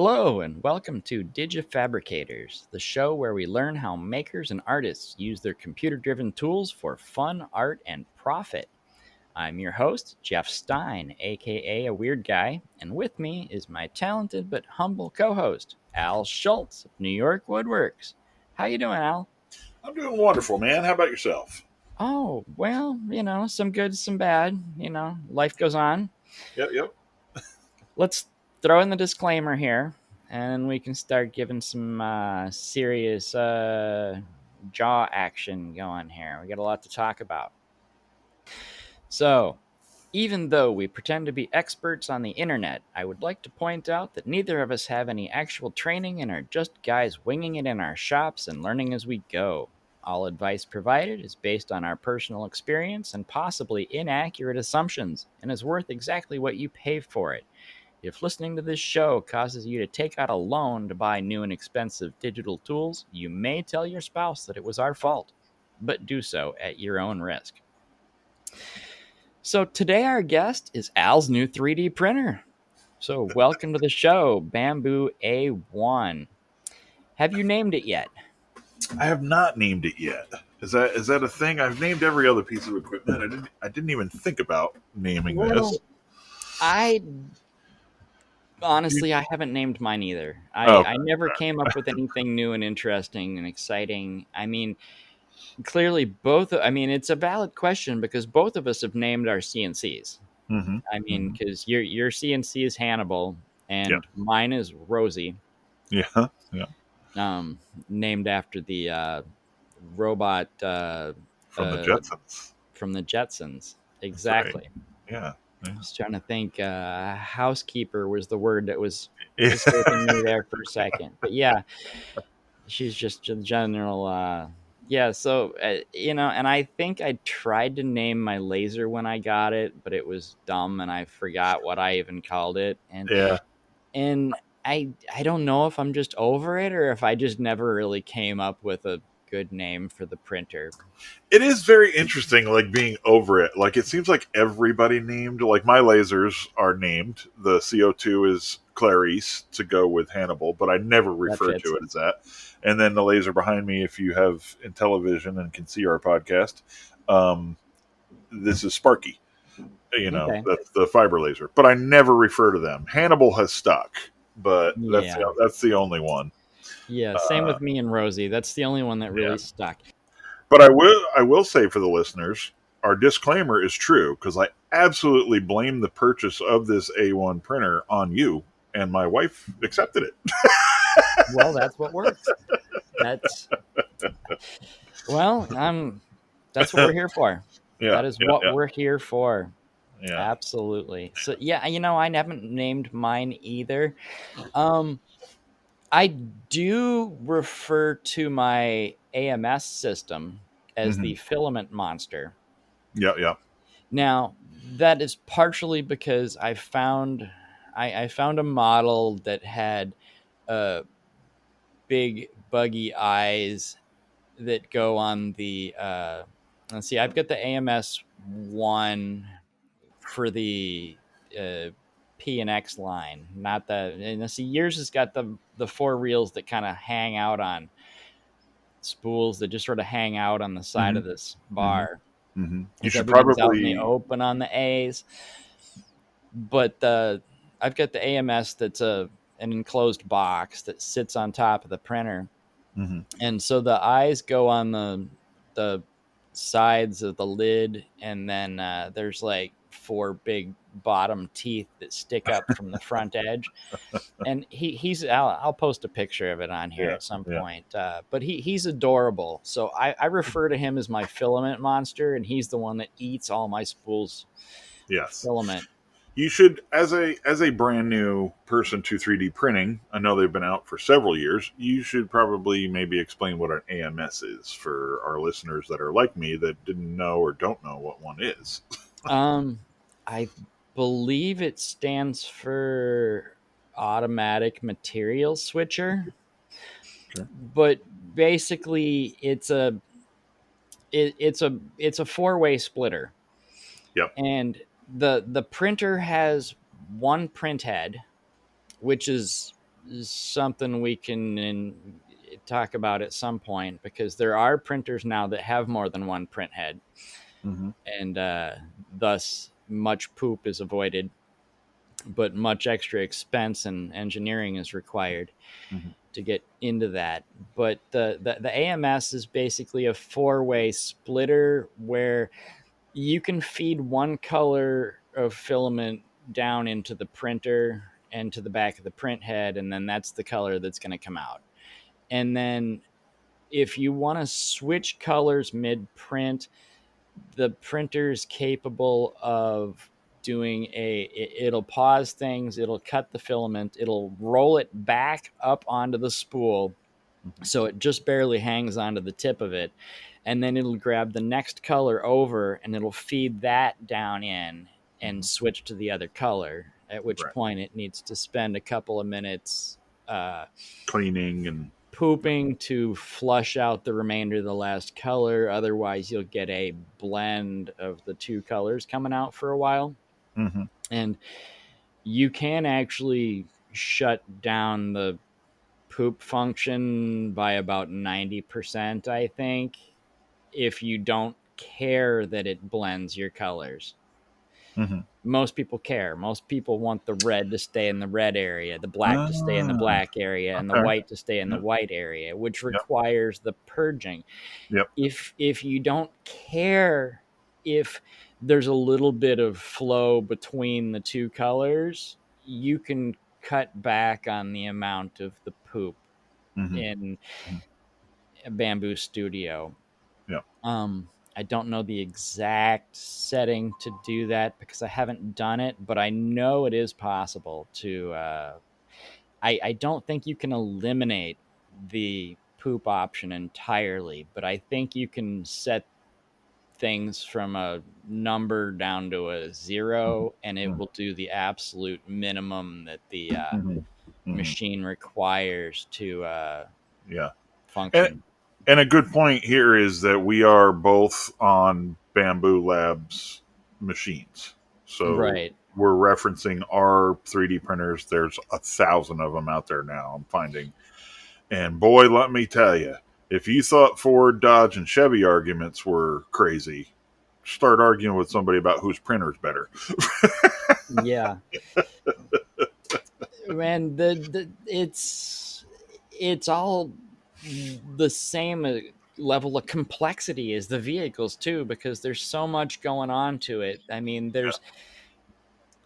Hello, and welcome to Digifabricators, the show where we learn how makers and artists use their computer driven tools for fun, art, and profit. I'm your host, Jeff Stein, aka A Weird Guy, and with me is my talented but humble co host, Al Schultz of New York Woodworks. How you doing, Al? I'm doing wonderful, man. How about yourself? Oh, well, some good, some bad. Life goes on. Yep, yep. Let's throw in the disclaimer here, and we can start giving some serious jaw action going here. We got a lot to talk about. So, even though we pretend to be experts on the internet, I would like to point out that neither of us have any actual training and are just guys winging it in our shops and learning as we go. All advice provided is based on our personal experience and possibly inaccurate assumptions, and is worth exactly what you pay for it. If listening to this show causes you to take out a loan to buy new and expensive digital tools, you may tell your spouse that it was our fault, but do so at your own risk. So today our guest is Al's new 3D printer. So welcome to the show, Bambu A1. Have you named it yet? I have not named it yet. Is that a thing? I've named every other piece of equipment. I didn't even think about naming Well, this. I You- honestly, I haven't named mine either. oh, I never came up with anything new and interesting and exciting. I mean, clearly it's a valid question because both of us have named our CNCs. mm-hmm, I mean, mm-hmm. because your CNC is Hannibal Yeah, and mine is Rosie, yeah, yeah. um, named after the robot From the uh, Jetsons. from the Jetsons. That's right. Exactly. Yeah. I was trying to think. Housekeeper was the word that was Yeah. escaping me there for a second. But yeah, she's just a general. Yeah, so and I think I tried to name my laser when I got it, but it was dumb, and I forgot what I even called it, Yeah. and I don't know if I'm just over it or if I just never really came up with a good name for the printer. It is very interesting, like being over it. Like it seems like everybody named, like my lasers are named. The CO2 is Clarice to go with Hannibal, but I never That refer fits. to it as that. And then the laser behind me, if you have in television and can see our podcast, um, this is Sparky. Okay. That's the fiber laser. But I never refer to them. Hannibal has stuck, but Yeah. that's the only one. Yeah. Same Uh, with me and Rosie. That's the only one that yeah. really stuck. But I will say for the listeners, our disclaimer is true because I absolutely blame the purchase of this A1 printer on you, and my wife accepted it. Well, that's what works. That's well, that's what we're here for. Yeah, That is yeah, what yeah, we're here for. yeah. Absolutely. So yeah, I haven't named mine either. Um, I do refer to my AMS system as Hmm. the filament monster. Yeah, yeah. Now, that is partially because I found a model that had big buggy eyes that go on the let's see, I've got the AMS one for the uh, P and X line, not the. And see, yours has got the four reels that kind of hang out on spools that just sort of hang out on the side Hmm. of this Hmm. bar Hmm. You as should everything's out in the probably. open on the A's. But I've got the AMS that's an enclosed box that sits on top of the printer, Hmm. and so the eyes go on the sides of the lid, and then there's like four big bottom teeth that stick up from the front edge. And he's I'll post a picture of it on here Yeah, at some yeah. point. But he's adorable, so I refer to him as my filament monster, and he's the one that eats all my spools of Yes. filament. You should, as a brand new person to 3D printing. I know they've been out for several years. You should probably maybe explain what an AMS is for our listeners that are like me that didn't know or don't know what one is. I believe it stands for automatic material switcher, Okay. but basically it's a four-way splitter, Yep. and the printer has one print head, which is something we can talk about at some point, because there are printers now that have more than one print head, Mm-hmm. and thus much poop is avoided, but much extra expense and engineering is required Mm-hmm. to get into that. But the AMS is basically a four-way splitter where you can feed one color of filament down into the printer and to the back of the print head, and then that's the color that's going to come out. And then if you want to switch colors mid print, the printer's capable of doing it'll pause things, it'll cut the filament, it'll roll it back up onto the spool Mm-hmm. so it just barely hangs onto the tip of it, and then it'll grab the next color over and it'll feed that down in and Mm-hmm. switch to the other color, at which Right. point it needs to spend a couple of minutes uh, Cleaning and. pooping to flush out the remainder of the last color. Otherwise, you'll get a blend of the two colors coming out for a while. Mm-hmm. And you can actually shut down the poop function by about 90%, I think, if you don't care that it blends your colors. Mm-hmm. Most people care. Most people want the red to stay in the red area, the black to stay in the Ah, black area, and the okay. white to stay in the Yep. white area, which Yep. requires the purging. Yep. If you don't care if there's a little bit of flow between the two colors, you can cut back on the amount of the poop Mm-hmm. in Mm-hmm. a Bamboo Studio. Yep. I don't know the exact setting to do that because I haven't done it, but I know it is possible to. I don't think you can eliminate the poop option entirely, but I think you can set things from a number down to a zero, and it Mm-hmm. will do the absolute minimum that the Mm-hmm. Mm-hmm. machine requires to Yeah. And function. and a good point here is that we are both on Bamboo Labs machines. So Right. we're referencing our 3D printers. There's 1,000 of them out there now, I'm finding. And boy, let me tell you, if you thought Ford, Dodge, and Chevy arguments were crazy, start arguing with somebody about whose printer's better. Yeah. And it's all the same level of complexity as the vehicles too, because there's so much going on to it. I mean, Yeah.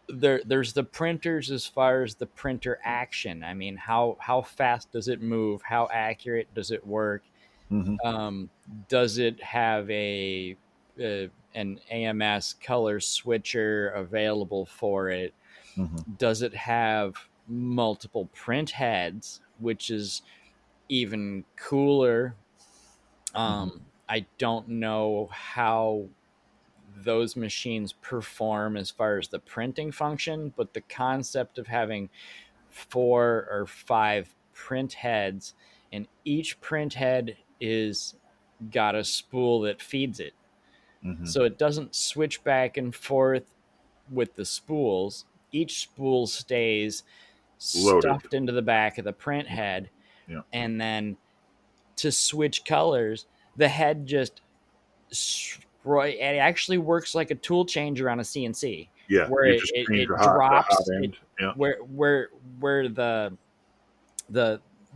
there's the printers as far as the printer action. I mean, how fast does it move? How accurate does it work? Mm-hmm. Um, does it have an AMS color switcher available for it? Mm-hmm. Does it have multiple print heads, which is even cooler? Mm-hmm. I don't know how those machines perform as far as the printing function, but the concept of having four or five print heads, and each print head is got a spool that feeds it. Mm-hmm. So it doesn't switch back and forth with the spools. Each spool stays Loaded. stuffed into the back of the print head, Yeah. and then to switch colors, the head just it actually works like a tool changer on a CNC, Yeah. where You it, just it, change it the hot drops it end. Yeah. where the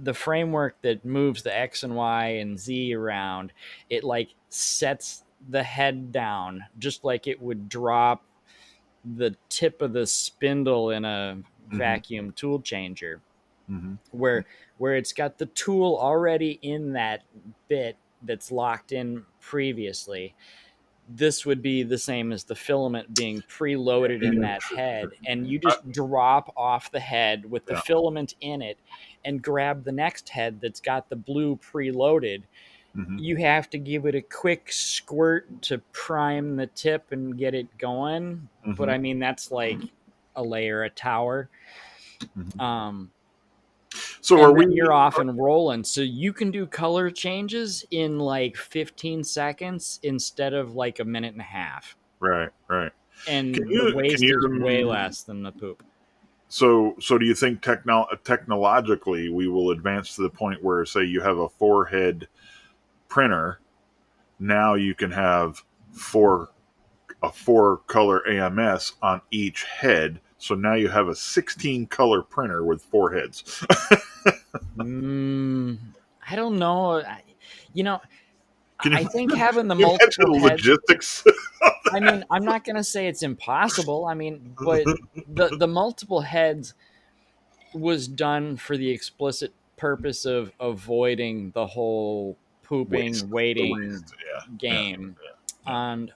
the framework that moves the X and Y and Z around, it like sets the head down just like it would drop the tip of the spindle in a Mm-hmm. vacuum tool changer, Mm-hmm. where it's got the tool already in that bit that's locked in previously. This would be the same as the filament being preloaded in that head, and you Uh, just drop off the head with the yeah. filament in it and grab the next head that's got the blue preloaded. Mm-hmm. You have to give it a quick squirt to prime the tip and get it going, but Mm-hmm. I mean that's like a layer, a tower. Mm-hmm. um So are and we? then you're off and rolling. So you can do color changes in like 15 seconds instead of like a minute and a half. Right. Right. Can And the you? Can waste is way you? less than the poop. So do you think technologically we will advance to the point where, say, you have a four-head printer, now you can have four a four-color AMS on each head, so now you have a 16-color printer with four heads. Mm, I don't know. You know, Can you I think having the imagine multiple the heads. logistics? I mean, I'm not going to say it's impossible. I mean, but the multiple heads was done for the explicit purpose of avoiding the whole pooping The waiting waste. Yeah, game. yeah, And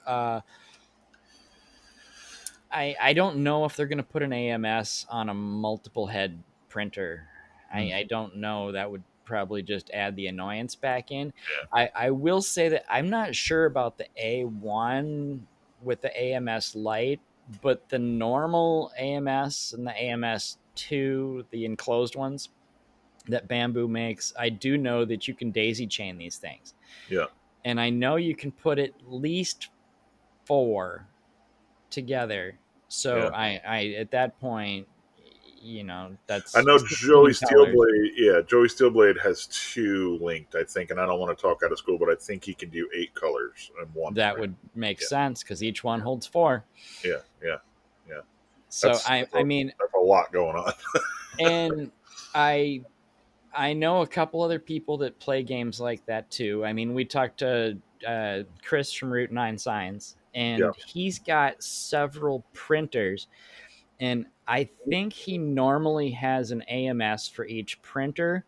I don't know if they're going to put an AMS on a multiple head printer. yeah. I don't know. That would probably just add the annoyance back in. Yeah. I will say that I'm not sure about the A1 with the AMS Lite, but the normal AMS and the AMS 2, the enclosed ones that Bambu makes, I do know that you can daisy chain these things. Yeah. And I know you can put at least 4 together. So Yeah. I at that point, I that's know Joey 16 colors. Steelblade. Yeah, Joey Steelblade has two linked, I think, and I don't want to talk out of school, but I think he can do 8 colors in one That print. would make Yeah, sense because each one yeah, holds 4. yeah, yeah, yeah. So I mean, That's a lot going on. and I I know a couple other people that play games like that too. I mean, we talked to Chris from Route 9 Science, Yeah. and he's got several printers. And I think he normally has an AMS for each printer.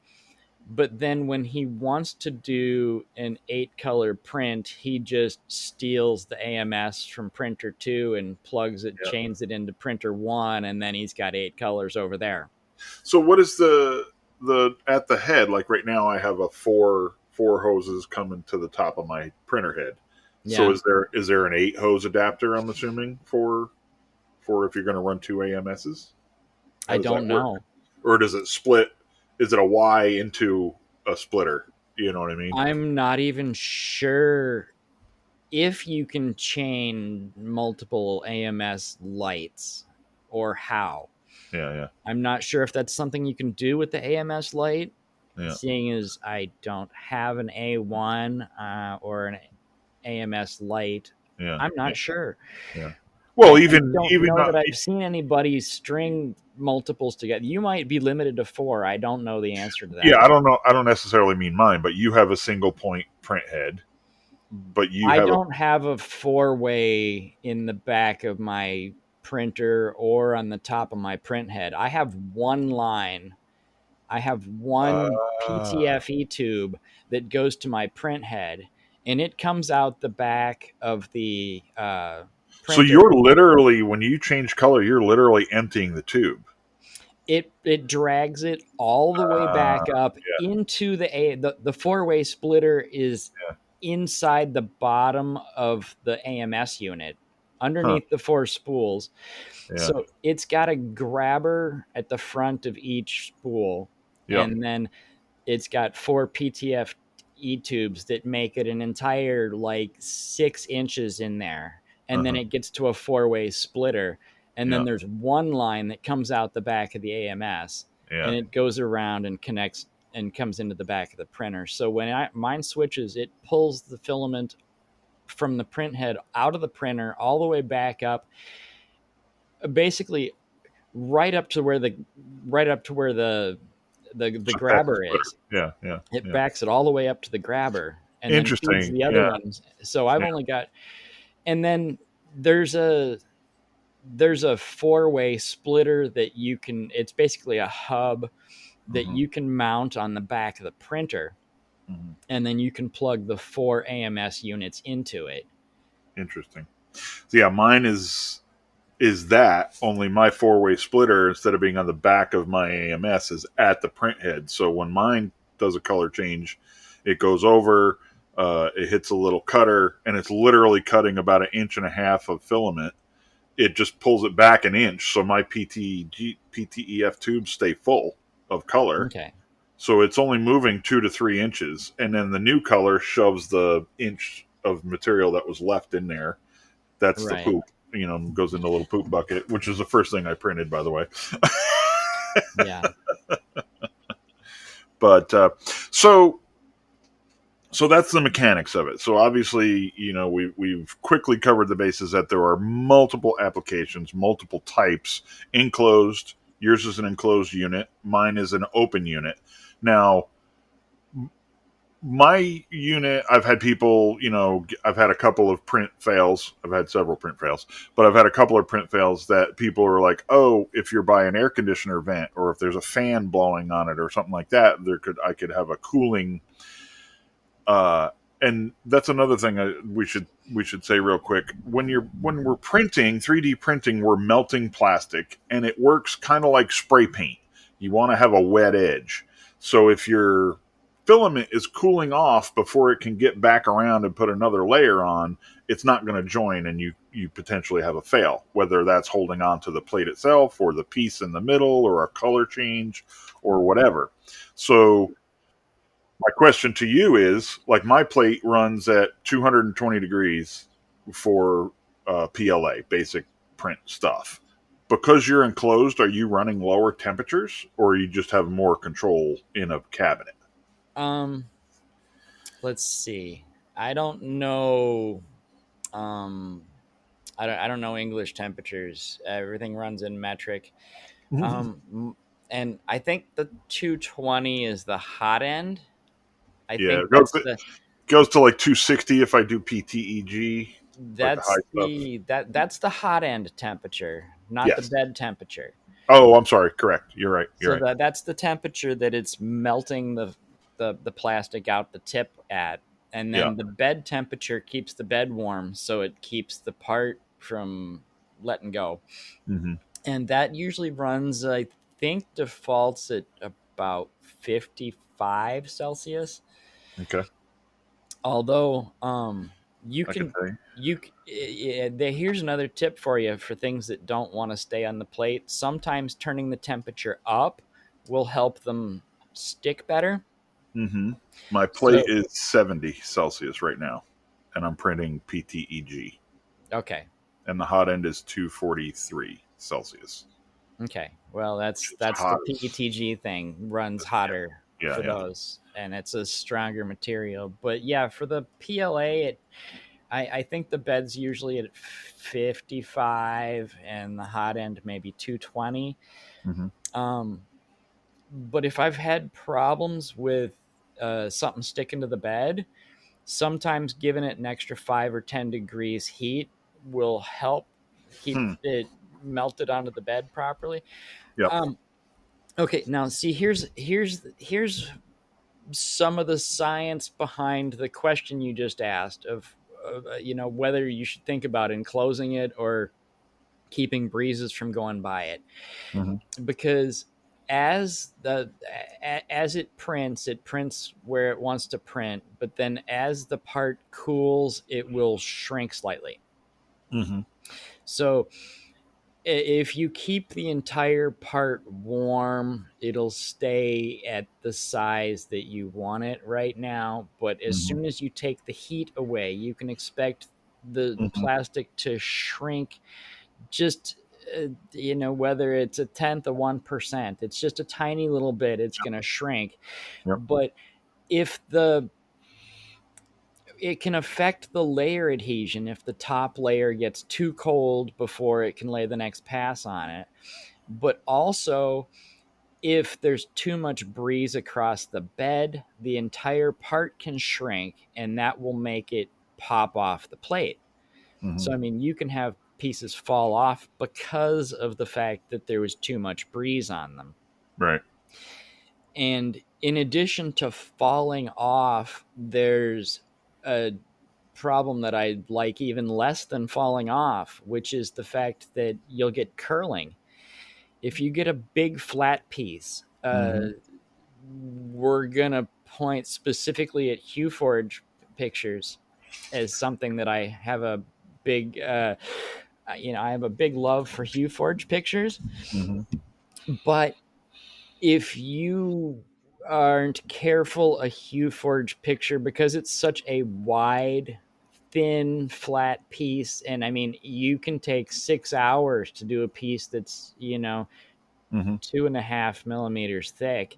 But then when he wants to do an 8 color print, he just steals the AMS from printer 2 and plugs it, Yeah. chains it into printer 1, and then he's got 8 colors over there. So what is the at the head? Like right now, I have a four hoses coming to the top of my printer head. So Yeah, is there an 8 hose adapter? I'm assuming for if you're going to run two AMSs. How I does that don't work? know. Or does it split? Is it a Y into a splitter? You know what I mean? I'm not even sure if you can chain multiple AMS lights or how. Yeah, yeah, I'm not sure if that's something you can do with the AMS light, yeah, seeing as I don't have an A1 or an AMS light. yeah, I'm yeah, not sure. yeah. I, Well, I even don't even know not. that I've seen anybody string multiples together. You might be limited to 4. I don't know the answer to Yeah, that. I don't know. I don't necessarily mean mine, but you have a single point print head, but you I have a don't have a 4-way in the back of my printer or on the top of my print head. I have one line. I have one uh, PTFE tube that goes to my print head, and it comes out the back of the so printer. you're literally when you change color, you're literally emptying the tube. It drags it all the way back up Yeah, into the 4-way splitter is yeah, inside the bottom of the AMS unit huh, underneath the 4 spools. yeah, So it's got a grabber at the front of each spool, yep, and then it's got 4 PTFE tubes that make it an entire like 6 inches in there. And then uh-huh, it gets to a 4-way splitter. And then yeah, there's one line that comes out the back of the AMS, and yeah, it goes around and connects and comes into the back of the printer. So when mine switches, it pulls the filament from the print head out of the printer all the way back up, basically right up to where the so that's the grabber splitter. is. Yeah, yeah, It yeah. backs it all the way up to the grabber and then feeds Interesting. the other Yeah, ones. So I've yeah, only got, and then there's a there's a 4-way splitter that you can, it's basically a hub that hmm you can mount on the back of the printer, hmm and then you can plug the 4 AMS units into it. interesting. So yeah, mine is that only my four-way splitter, instead of being on the back of my AMS, is at the print head. So when mine does a color change, it goes over, it hits a little cutter, and it's literally cutting about an inch and a half of filament. It just pulls it back an inch, so my PTEF tubes stay full of color. Okay. So it's only moving 2 to 3 inches, and then the new color shoves the inch of material that was left in there. That's the Right. poop. Goes in the little poop bucket, which is the first thing I printed, by the way. Yeah. But so so that's the mechanics of it. So obviously, we've quickly covered the bases that there are multiple applications, multiple types, enclosed. Yours is an enclosed unit. Mine is an open unit. Now, my unit, I've had people, I've had a couple of print fails. I've had several print fails, but I've had a couple of print fails that people are like, oh, if you're by an air conditioner vent or if there's a fan blowing on it or something like that, I could have a cooling. Uh, and that's another thing we should say real quick. When we're printing 3D printing, we're melting plastic, and it works kind of like spray paint. You want to have a wet edge. So if your filament is cooling off before it can get back around and put another layer on, it's not going to join, and you potentially have a fail. Whether that's holding on to the plate itself, or the piece in the middle, or a color change, or whatever. So my question to you is, like, my plate runs at 220 degrees for PLA, basic print stuff. Because you're enclosed, are you running lower temperatures, or you just have more control in a cabinet? Um, let's see. I don't know. Um, I don't know English temperatures. Everything runs in metric. Mhm. And I think the 220 is the hot end. I Yeah, think that's the goes to like 260 if I do PTEG, like the high that's stuff. that's the hot end temperature, not the Yes. bed temperature. Oh, I'm sorry. Correct. You're right. You're So right. that's the temperature that it's melting the plastic out the tip at. And Yeah. then the bed temperature keeps the bed warm, so it keeps the part from letting go. Hmm. And that usually runs, I think, defaults at about 55 Celsius. Okay. Although, you I can can tell you. here's another tip for you for things that don't want to stay on the plate. Sometimes turning the temperature up will help them stick better. Hmm. My plate So, is 70 Celsius right now, and I'm printing PTEG, okay. and the hot end is 243 Celsius, Okay. Well, which is that's the hot as PETG thing runs yeah, hotter yeah, for yeah. those, and it's a stronger material. But yeah, for the PLA, I think the bed's usually at 55 and the hot end maybe 220. Hmm. Um, but if I've had problems with something sticking to the bed, sometimes giving it an extra 5 or 10 degrees heat will help keep Hmm. it melted onto the bed properly. Yep. Um, okay, now see, here's some of the science behind the question you just asked of whether you should think about enclosing it or keeping breezes from going by it, Hmm. because as the as it prints where it wants to print, but then as the part cools it will shrink slightly. Hmm. So if you keep the entire part warm, it'll stay at the size that you want it right now. But as Hmm. soon as you take the heat away, you can expect the Hmm. plastic to shrink, just whether it's a tenth of 1%, it's just a tiny little bit, it's going to shrink. Yep. But if the it can affect the layer adhesion if the top layer gets too cold before it can lay the next pass on it. But also, if there's too much breeze across the bed, the entire part can shrink, and that will make it pop off the plate. Hmm. So, I mean, you can have pieces fall off because of the fact that there was too much breeze on them. Right. And in addition to falling off, there's a problem that I like even less than falling off, which is the fact that you'll get curling. If you get a big flat piece, Hmm. we're gonna point specifically at Hueforge pictures as something that I have a big, I have a big love for Hueforge pictures. Hmm. But if you aren't careful, a Hueforge picture, because it's such a wide, thin, flat piece, and I mean, you can take 6 hours to do a piece that's Mm-hmm. 2.5 millimeters thick,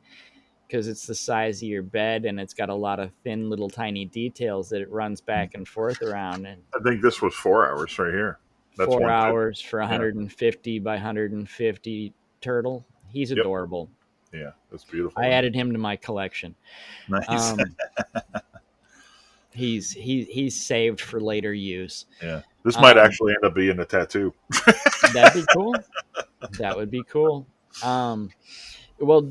because it's the size of your bed and it's got a lot of thin little tiny details that it runs back and forth around. And I think this was 4 hours right here. That's four 150. hours for Yeah. 150 by 150 turtle. He's Yep. adorable. Yeah. That's beautiful, I isn't it? added him to my collection. Nice. Um, he's saved for later use. Yeah. This might Um, actually end up being a tattoo. that'd be cool. That would be cool. Well,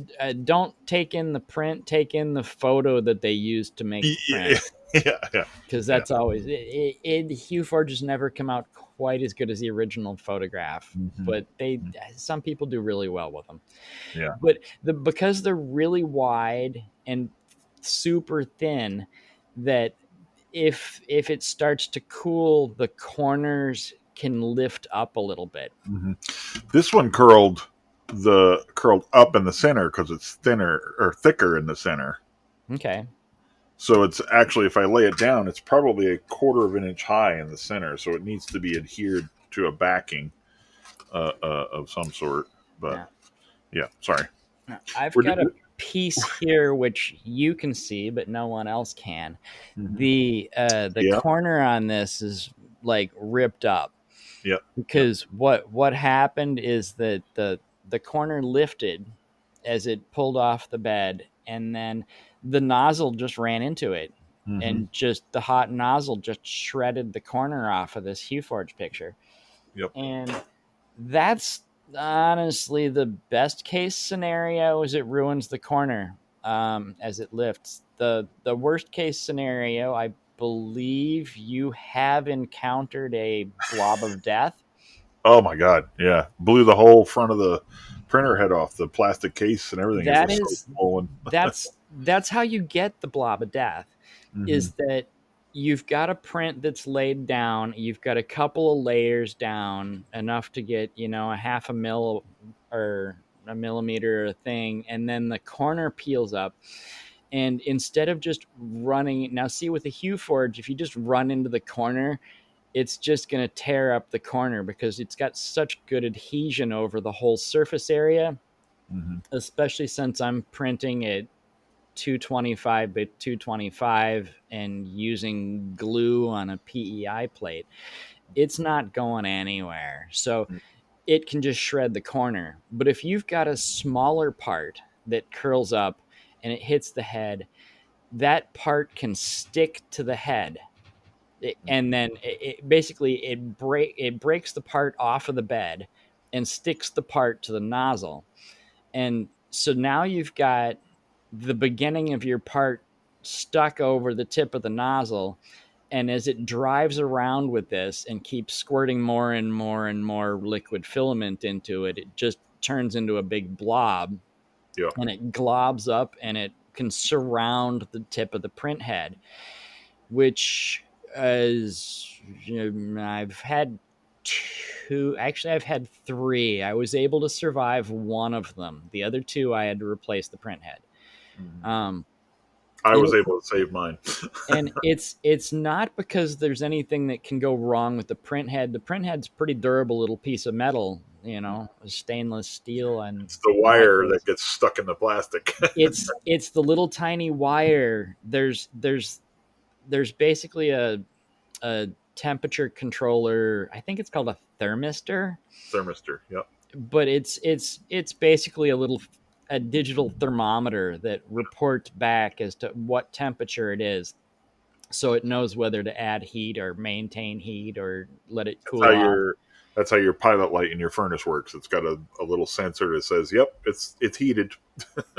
don't take in the print. Take in the photo that they used to make the Yeah. print, Yeah. Yeah. because Yeah. that's always Hueforge has never come out quite as good as the original photograph, Mm-hmm. but some people do really well with them. Yeah. But because they're really wide and super thin, that if it starts to cool, the corners can lift up a little bit. Mm-hmm. This one curled up in the center because it's thinner or thicker in the center. Okay. So it's actually, if I lay it down, it's probably a quarter of an inch high in the center. So it needs to be adhered to a backing of some sort. But Now, yeah, sorry. I've We're, got a piece here which you can see, but no one else can. mm-hmm. The Yeah, corner on this is like ripped up, yeah, yeah. because what happened is that the corner lifted as it pulled off the bed, and then the nozzle just ran into it, Mm-hmm. and just the hot nozzle just shredded the corner off of this Hueforge picture. Yep. And that's honestly the best case scenario, is it ruins the corner as it lifts. The worst case scenario, I believe you have encountered a blob of death. Oh my god, yeah. Blew the whole front of the printer head off. The plastic case and everything is That so is swollen. that's how you get the blob of death, Mm-hmm. is that you've got a print that's laid down, you've got a couple of layers down, enough to get, a half a mil or a millimeter or a thing, and then the corner peels up. And instead of just running, now see, with a Hueforge, if you just run into the corner, it's just going to tear up the corner, because it's got such good adhesion over the whole surface area, Mm-hmm. especially since I'm printing at 225 by 225 and using glue on a PEI plate. It's not going anywhere. So it can just shred the corner. But if you've got a smaller part that curls up and it hits the head, that part can stick to the head. And then basically it breaks the part off of the bed and sticks the part to the nozzle. And so now you've got the beginning of your part stuck over the tip of the nozzle. And as it drives around with this and keeps squirting more and more and more liquid filament into it, it just turns into a big blob, Yeah. and it globs up and it can surround the tip of the print head, which is, I've had two, actually I've had three. I was able to survive one of them. The other two I had to replace the print head. Mm-hmm. um I and was able to save mine. it's not because there's anything that can go wrong with the print head. The print head's a pretty durable little piece of metal, stainless steel and It's the wire nozzles. that gets stuck in the plastic. It's the little tiny wire. There's basically a temperature controller. I think it's called a thermistor, Thermistor. Yep. but it's basically a digital thermometer that reports back as to what temperature it is, so it knows whether to add heat or maintain heat or let it That's how cool off. your that's how your pilot light in your furnace works. It's got a little sensor that says, "Yep, it's heated."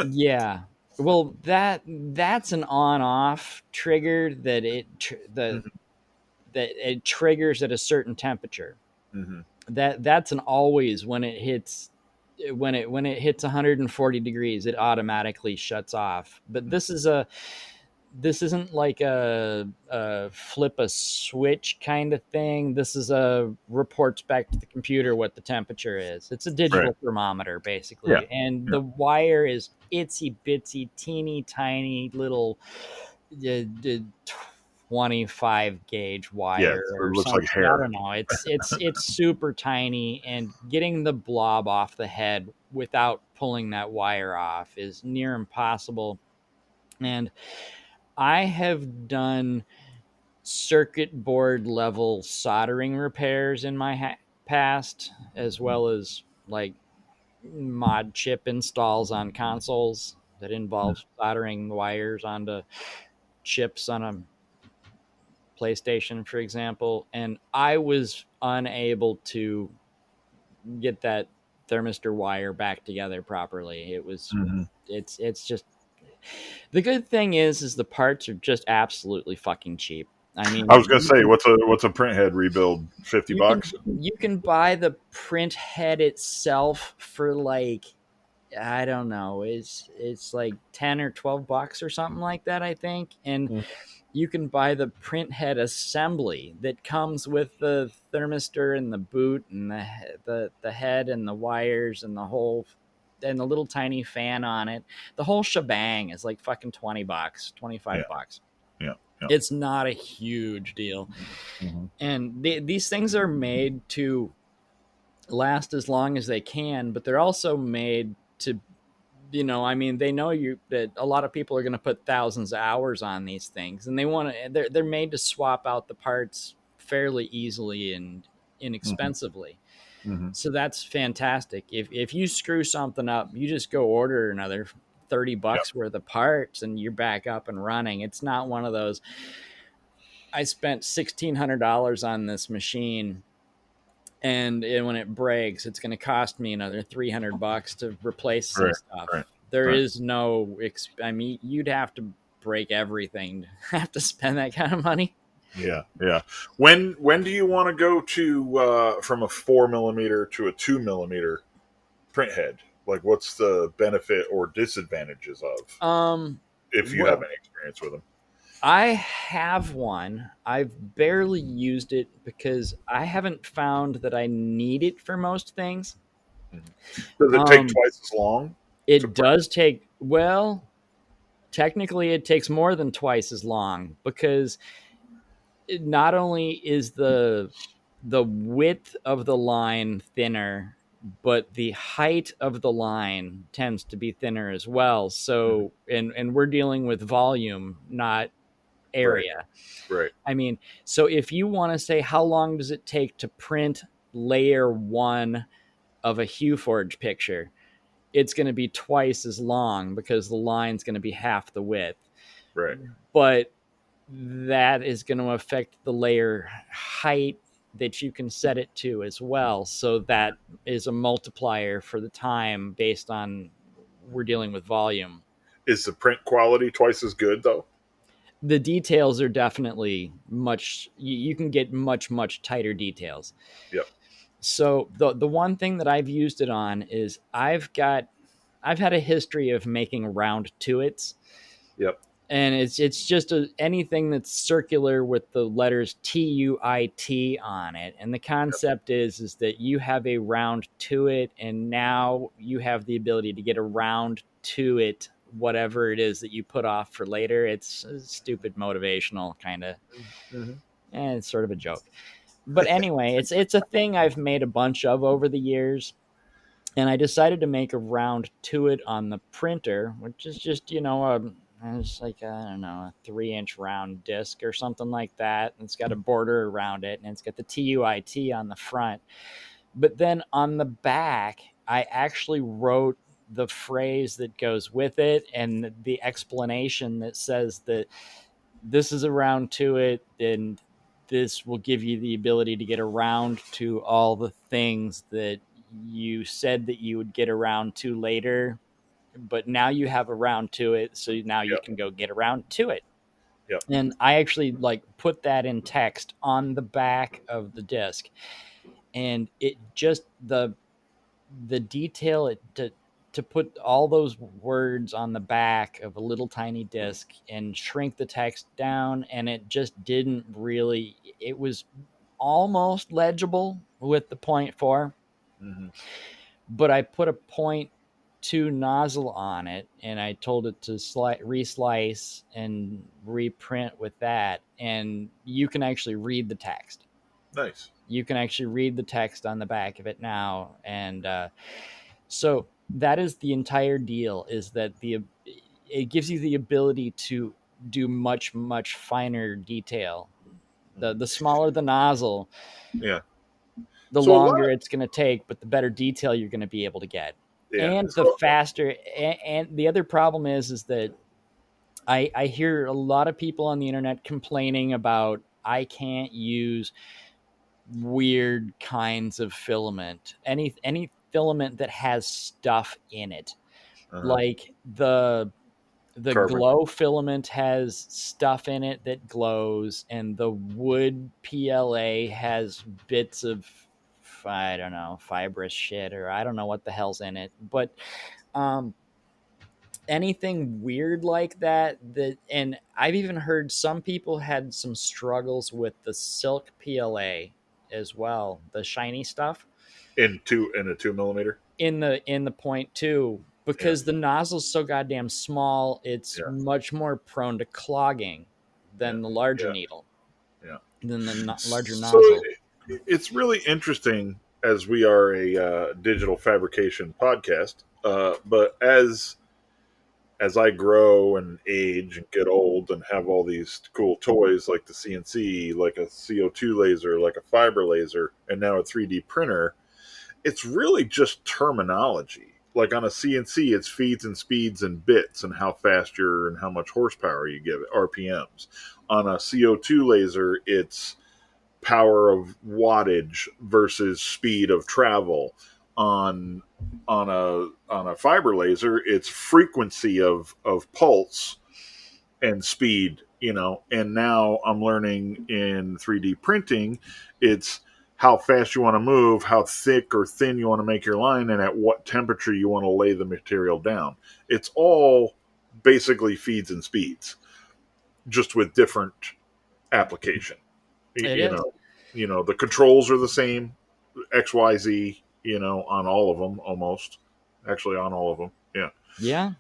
Yeah. Well, that's an on-off trigger, that Mm-hmm. that it triggers at a certain temperature. Mm-hmm. That's an always. When it hits 140 degrees, it automatically shuts off. But this isn't like a flip a switch kind of thing. This is a reports back to the computer what the temperature is. It's a Right. digital thermometer Yeah. basically, and Yeah. the wire is itsy bitsy, teeny tiny little, uh, 25 gauge Yeah, wire it or looks like something. I hair. don't know. It's super tiny, and getting the blob off the head without pulling that wire off is near impossible. And I have done circuit board level soldering repairs in my past, as well as like mod chip installs on consoles that involve soldering wires onto chips on a PlayStation, for example. And I was unable to get that thermistor wire back together properly. Mm-hmm. It's just, the good thing is the parts are just absolutely fucking cheap. I I was mean, gonna say, what's a print head rebuild? 50 you can bucks. you can buy the print head itself for like, I don't know, it's like 10 or 12 bucks or something like that, I think. And Mm. you can buy the print head assembly that comes with the thermistor and the boot and the head and the wires and the whole, and the little tiny fan on it. The whole shebang is like fucking 20 bucks, Yeah, 25 bucks. yeah, yeah. It's not a huge deal. Mm-hmm. And these things are made to last as long as they can, but they're also made to, I mean, they know you that a lot of people are going to put thousands of hours on these things, and they're made to swap out the parts fairly easily and Mm-hmm. inexpensively. Mm-hmm. So that's fantastic. If you screw something up, you just go order another 30 Yep. bucks worth of parts and you're back up and running. It's not one of those, I spent $1,600 on this machine, and when it breaks, it's going to cost me another 300 bucks to replace some Right. stuff. Right. There Right. is no, I mean, you'd have to break everything to have to spend that kind of money. Yeah. Yeah. When do you want to go to from a 4 millimeter to a 2 millimeter print head? Like, what's the benefit or disadvantages of Um, if you have well, any experience with them? I have one. I've barely used it because I haven't found that I need it for most things. Mhm. Does it take Um, twice as long to it print? does take, well, technically it takes more than twice as long because not only is the width of the line thinner, but the height of the line tends to be thinner as well. Mhm. So, and we're dealing with volume, not Right. area. Right. I mean, so if you want to say how long does it take to print layer one of a Hueforge picture, it's going to be twice as long because the line's going to be half the width. Right. But that is going to affect the layer height that you can set it to as well. So that is a multiplier for the time based on, we're dealing with volume. Is the print quality twice as good though? The details are definitely much, you can get much tighter details. Yep. So the one thing that I've used it on is I've had a history of making round tuits, Yep. and it's just anything that's circular with the letters TUIT on it. And the Yep. concept is that you have a round to it, and now you have the ability to get around to it, whatever it is that you put off for later. It's a stupid motivational kind of, Mm-hmm. and it's sort of a joke. But anyway, it's a thing I've made a bunch of over the years, and I decided to make a round to it on the printer, which is just, it's like, I don't know, a 3-inch round disc or something like that. And it's got a border around it, and it's got the TUIT on the front. But then on the back, I actually wrote the phrase that goes with it and the explanation that says that this is around to it, and this will give you the ability to get around to all the things that you said that you would get around to later, but now you have around to it, so now you Yep. can go get around to it. Yep. And I actually like put that in text on the back of the disc, and it just, the detail it to put all those words on the back of a little tiny disc and shrink the text down, and it just didn't really, it was almost legible with the point 4, Mm-hmm. but I put a point to nozzle on it, and I told it to reslice and reprint with that, and you can actually read the text. Nice. You can actually read the text on the back of it now, and so that is the entire deal. Is that it gives you the ability to do much finer detail. The smaller the nozzle, Yeah. the So a lot. longer it's going to take, but the better detail you're going to be able to get, Yeah. and the So faster. And the other problem is that I hear a lot of people on the internet complaining about I can't use weird kinds of filament, any filament that has stuff in it, uh, like the carbon. glow filament has stuff in it that glows, and the wood PLA has bits of, I don't know, fibrous shit, or I don't know what the hell's in it. But um, anything weird like that, and I've even heard some people had some struggles with the silk PLA as well, the shiny stuff In a 2 millimeter. in the point two, Yeah. because the nozzle's so goddamn small, it's Yeah. much more prone to clogging Yeah. than the larger Yeah. needle, Yeah. than the larger So nozzle. it's really interesting as we are a digital fabrication podcast. But as I grow and age and get old and have all these cool toys like the CNC, like a CO2 laser, like a fiber laser, and now a 3D printer, it's really just terminology. Like on a CNC, it's feeds and speeds and bits and how fast you're and how much horsepower you give it, RPMs. On a CO2 laser, it's power of wattage versus speed of travel. On on a fiber laser, it's frequency of pulse and speed, and now I'm learning in 3D printing, it's how fast you want to move, how thick or thin you want to make your line, and at what temperature you want to lay the material down. It's all basically feeds and speeds, just with different application. It You is. know, the controls are the same, XYZ, on all of them almost. Actually, on all of them, yeah. Yeah.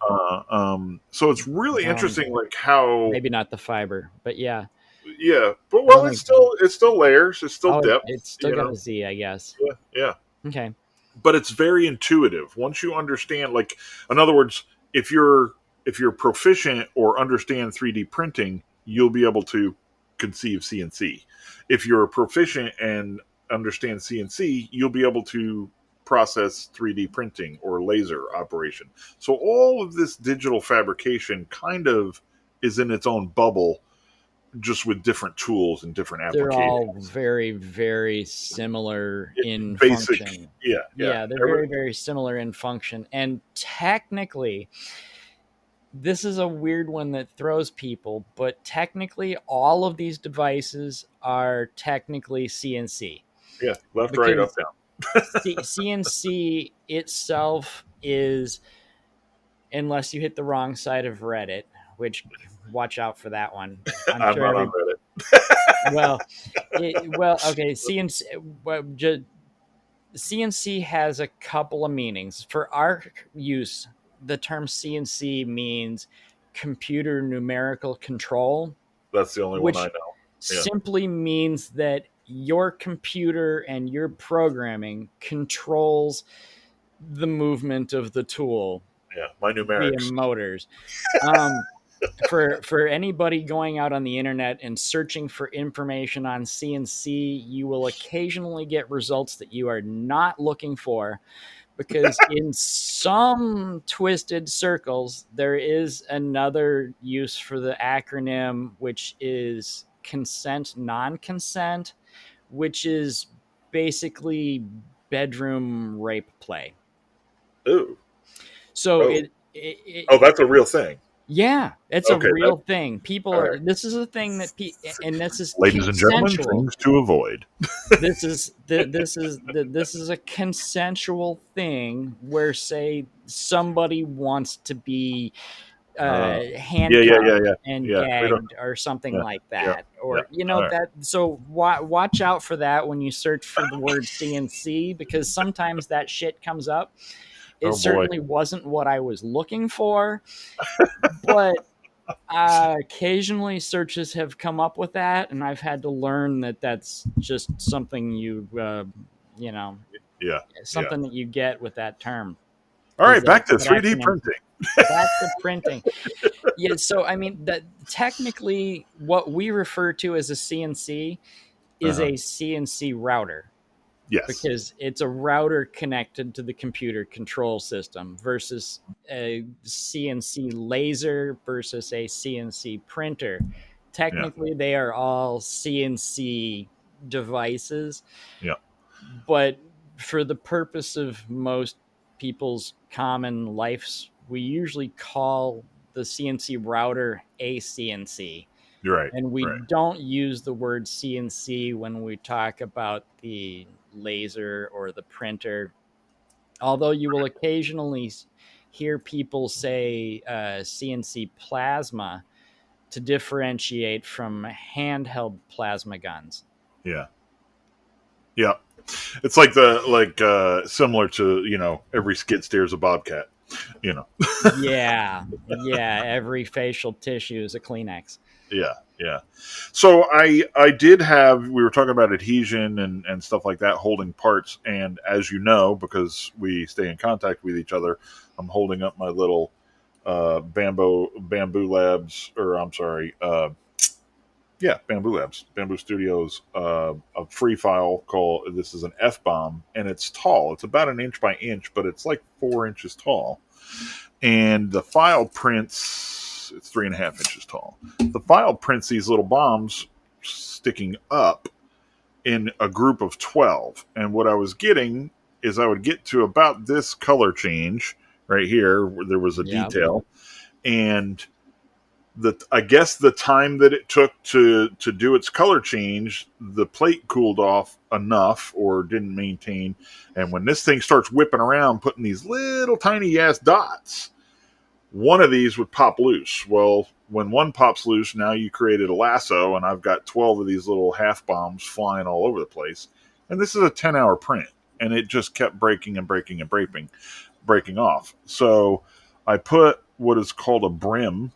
So it's really Well, interesting, like how, maybe not the fiber, but yeah. yeah, but I don't well, think. it's still layers, it's still Oh, depth, it's still got a Z, I guess. yeah, yeah. Okay. But it's very intuitive once you understand. Like, in other words, if you're proficient or understand 3D printing, you'll be able to conceive CNC. If you're proficient and understand CNC, you'll be able to process 3D printing or laser operation. So all of this digital fabrication kind of is in its own bubble, just with different tools and different They're all applications. very, very similar in Basic, function. yeah, yeah. Yeah, they're very, very similar in function. And technically, this is a weird one that throws people, but technically, all of these devices are technically CNC, Yeah, left, right, up, because down. CNC itself is, unless you hit the wrong side of Reddit, which, watch out for that one. I'm I'm sure not on every Reddit. well, okay. CNC has a couple of meanings. For our use, the term CNC means computer numerical control, That's the only one I which know. Yeah, simply means that your computer and your programming controls the movement of the tool yeah. My via numerics. motors. For anybody going out on the internet and searching for information on CNC, you will occasionally get results that you are not looking for, because in some twisted circles there is another use for the acronym, which is consent non-consent, which is basically bedroom rape play. Ooh, So oh, oh. That's a real thing. yeah, it's a Okay, that. real thing. People All are. right, This is a thing that and this is ladies and gentlemen, consensual. things to avoid. This is a consensual thing where, say, somebody wants to be Uh, yeah, yeah, yeah, handcuffed yeah, and yeah. We don't. gagged or something Yeah, like yeah, that, yeah. or All right. that. So watch out for that when you search for the word CNC, because sometimes that shit comes up, It Oh boy. certainly wasn't what I was looking for, but occasionally searches have come up with that, and I've had to learn that that's just something you know, Yeah. Yeah. something that you get with that term All is right, back to that 3D acronym. printing. Back to printing. Yeah, so I mean that technically what we refer to as a CNC is Uh-huh. a CNC router Yes. because it's a router connected to the computer control system versus a CNC laser versus a CNC printer. Yeah. Technically, they are all CNC devices, Yeah. but for the purpose of most people's common lives, we usually call the CNC router a CNC. You're right. And we Right. don't use the word CNC when we talk about the laser or the printer, although you will occasionally hear people say CNC plasma to differentiate from handheld plasma guns. Yeah. Yeah. It's like similar to, every skid steer is a bobcat, you know. Yeah, yeah, every facial tissue is a Kleenex. Yeah, yeah. So I did have, we were talking about adhesion and stuff like that, holding parts, and as you know, because we stay in contact with each other, I'm holding up my little Bamboo Labs, or I'm sorry, yeah, Bamboo Labs, Bamboo Studios, a free file called, this is an F bomb, and it's tall. It's about an inch by inch, but it's like 4 inches tall. And the file prints, it's 3.5 inches tall. The file prints these little bombs sticking up in a group of 12. And what I was getting is I would get to about this color change right here, where there was a Yeah. detail. And I guess the time that it took to do its color change, the plate cooled off enough or didn't maintain. And when this thing starts whipping around, putting these little tiny ass dots, one of these would pop loose. Well, when one pops loose, now you created a lasso, and I've got 12 of these little half bombs flying all over the place. And this is a 10-hour print, and it just kept breaking and breaking and breaking off. So I put what is called a brim.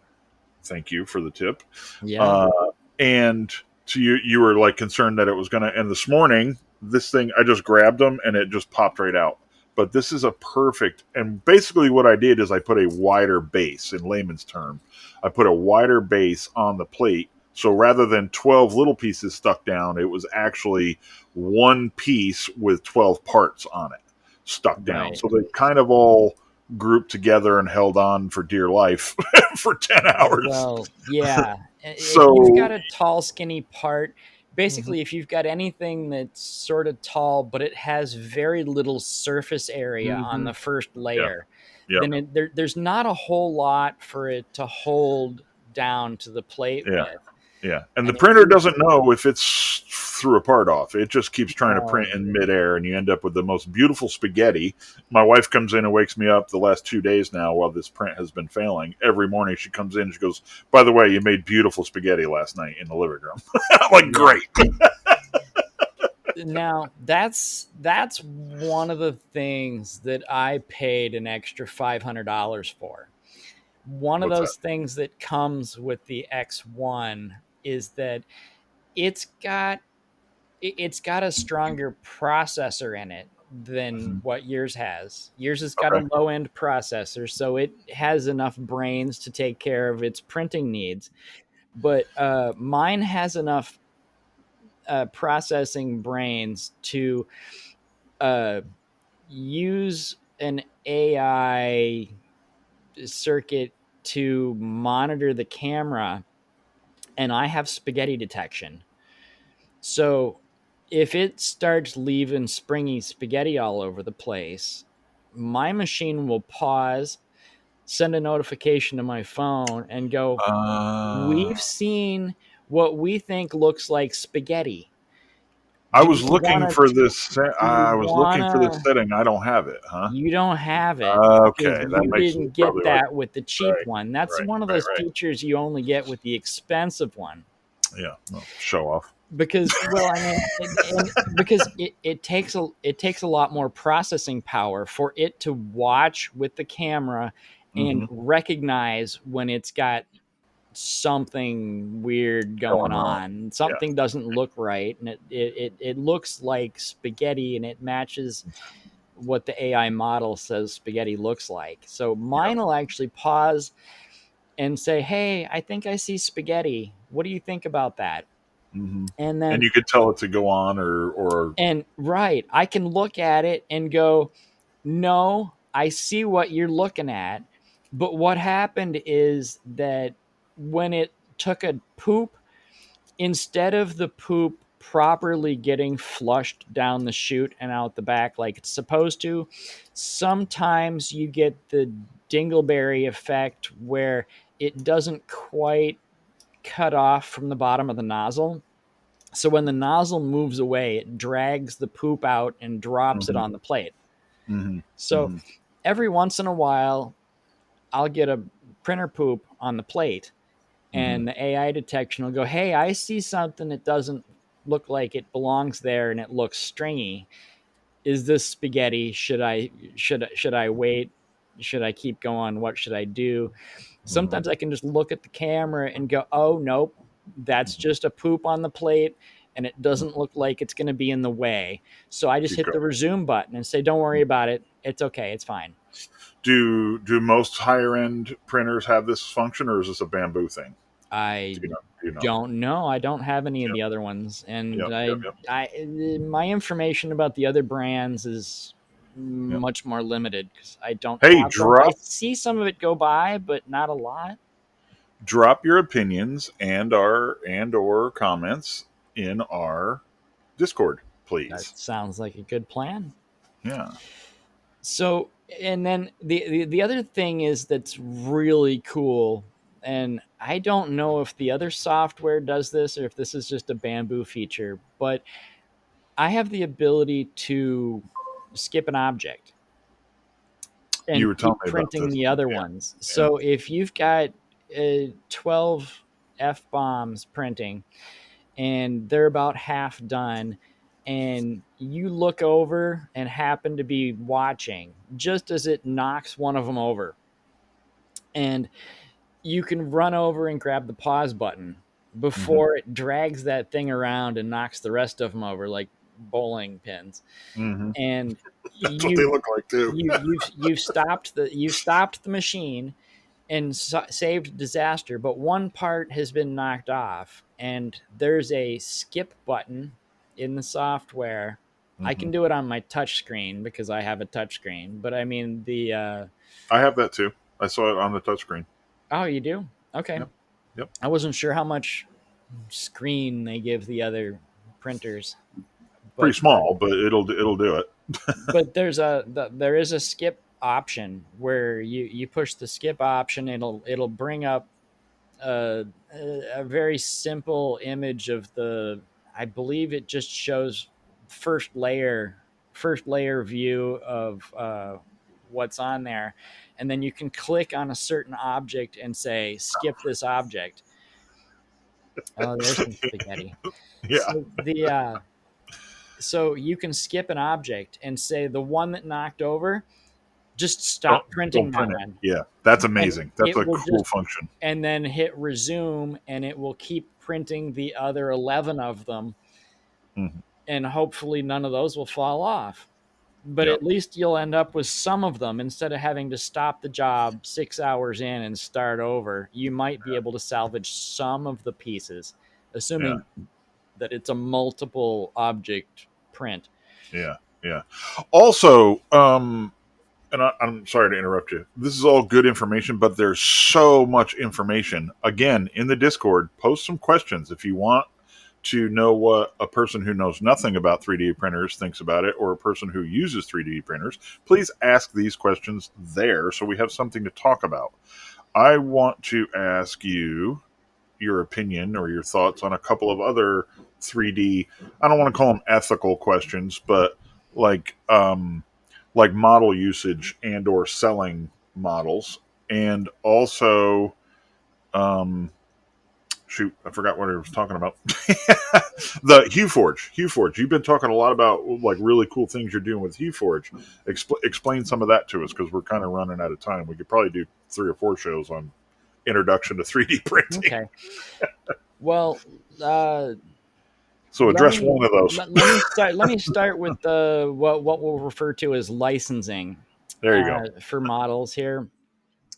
Thank you for the tip. Yeah. Uh, and so you were like concerned that it was going to. And this morning, this thing, I just grabbed them and it just popped right out. But this is a perfect. And basically, what I did is I put a wider base, in layman's term. I put a wider base on the plate. So rather than 12 little pieces stuck down, it was actually one piece with 12 parts on it stuck down. Right. So they kind of all grouped together and held on for dear life for 10 hours. Well, yeah. If you've got So, a tall, skinny part, mhm, basically, if you've got anything that's sort of tall, but it has very little surface area on mhm, the first yeah, layer, yeah, then there's not a whole lot for it to hold down to the plate yeah, with. yeah. And the And if printer you, doesn't know if it's threw a part off. It just keeps trying to print oh, in midair, and you end up with the most beautiful spaghetti. My wife comes in and wakes me up the last 2 days now while this print has been failing. Every morning she comes in and she goes, "By the way, you made beautiful spaghetti last night in the living room." I'm like, yeah. great. Now that's one of the things that I paid an extra $500 for. One of What's that? those things that comes with the X1 is that it's got it's got a stronger processor in it than Mhm. what yours has. Yours has got Okay. a low end processor, so it has enough brains to take care of its printing needs. But mine has enough processing brains to uh, use an AI circuit to monitor the camera, and I have spaghetti detection. So if it starts leaving springy spaghetti all over the place, my machine will pause, send a notification to my phone, and go, Uh, "We've seen what we think looks like spaghetti. I Do was you looking want for to? this. Do you I was looking for this wanna setting. I don't have it, huh? You don't have it because Okay, that you makes it didn't get probably like that with the cheap right, one. That's right, one of right, those right. features you only get with the expensive one. Yeah. Well, show off. Because, well, I mean, because it takes a lot more processing power for it to watch with the camera and Mm-hmm. recognize when it's got something weird going Going wrong. on. Yeah. Something doesn't look right, and it looks like spaghetti, and it matches what the AI model says spaghetti looks like. So Yeah. mine will actually pause and say, "Hey, I think I see spaghetti. What do you think about that?" Mm-hmm. And And then, you could tell it to go on, or and right, I can look at it and go, "No, I see what you're looking at." But what happened is that when it took a poop, instead of the poop properly getting flushed down the chute and out the back like it's supposed to, sometimes you get the dingleberry effect where it doesn't quite cut off from the bottom of the nozzle. So when the nozzle moves away, it drags the poop out and drops it mm-hmm. on the plate. Mm-hmm. So Mm-hmm. every once in a while, I'll get a printer poop on the plate, Mm-hmm. and the AI detection will go, "Hey, I see something that doesn't look like it belongs there, and it looks stringy. Is this spaghetti? Should I wait? Should I keep going? What should I do?" Mm-hmm. Sometimes I can just look at the camera and go, "Oh nope, that's just a poop on the plate, and it doesn't Mm-hmm. look like it's going to be in the way." So I just Keep hit the going. resume button and say, "Don't worry about it. It's okay. It's fine." Do most higher end printers have this function, or is this a Bamboo thing? I Do you know? Do you know? don't know. I don't have any of Yep. the other ones, and Yep. Yep. Yep. my information about the other brands is Yep. much more limited because I don't Hey, have them. I see some of it go by, but not a lot. drop your opinions and or comments in our Discord, That please. sounds like a good plan. Yeah. So, and then the other thing is that's really cool, and I don't know if the other software does this or if this is just a Bamboo feature, but I have the ability to skip an object You and were telling keep me about printing this. the other Yeah. ones. Yeah. So if you've got 12 F bombs printing and they're about half done, and you look over and happen to be watching just as it knocks one of them over, and you can run over and grab the pause button Mm-hmm. before it drags that thing around and knocks the rest of them over like bowling pins. Mm-hmm. And That's what they you look like too. you've stopped the machine and saved disaster, but one part has been knocked off, and there's a skip button in the software. I Mm-hmm. can do it on my touch screen because I have a touch screen, but I mean the I have that too. I saw it on the touchscreen. oh, you do? Okay. Yep. Yep. I wasn't sure how much screen they give the other printers, Pretty but small, but it'll do it. there is a skip option where you push the skip option, it'll bring up a very simple image of the, I believe it just shows first layer first layer view of what's on there, and then you can click on a certain object and say skip this object. Oh, there's some spaghetti. Yeah. So the uh so you can skip an object and say the one that knocked over, just Don't stop printing don't that print it. one, Yeah. That's and amazing. That's it a will cool just, function. and then hit resume, and it will keep printing the other 11 of them, Mm-hmm. and hopefully none of those will fall off, but Yep. at least you'll end up with some of them. Instead of having to stop the job 6 hours in and start over, you might be able to salvage some of the pieces, Yeah. assuming that it's a multiple object print. Yeah. Yeah. Also, and I'm sorry to interrupt you. This is all good information, but there's so much information. Again, in the Discord, post some questions if you want to know what a person who knows nothing about 3D printers thinks about it, or a person who uses 3D printers. Please ask these questions there so we have something to talk about. I want to ask you your opinion or your thoughts on a couple of other 3D, I don't want to call them ethical questions, but like like model usage and or selling models, and also um shoot, I forgot what I was talking about. The Hueforge. You've been talking a lot about like really cool things you're doing with Hueforge. Explain some of that to us because we're kind of running out of time. We could probably do 3 or 4 shows on introduction to 3D printing. Okay. Well, uh, So address one of those. let me start. Let me start with the what we'll refer to as licensing There you go. for models here.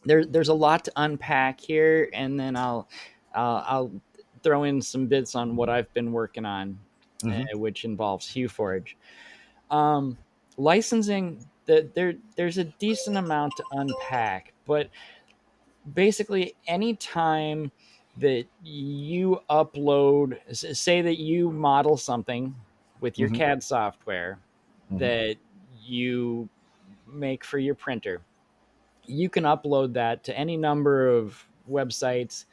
There's a lot to unpack here, and then I'll throw in some bits on what I've been working on, Hmm. which involves Hueforge. Um, licensing, there's a decent amount to unpack, but basically any time that you upload, say that you model something with your Hmm. CAD software Hmm. that you make for your printer, you can upload that to any number of websites.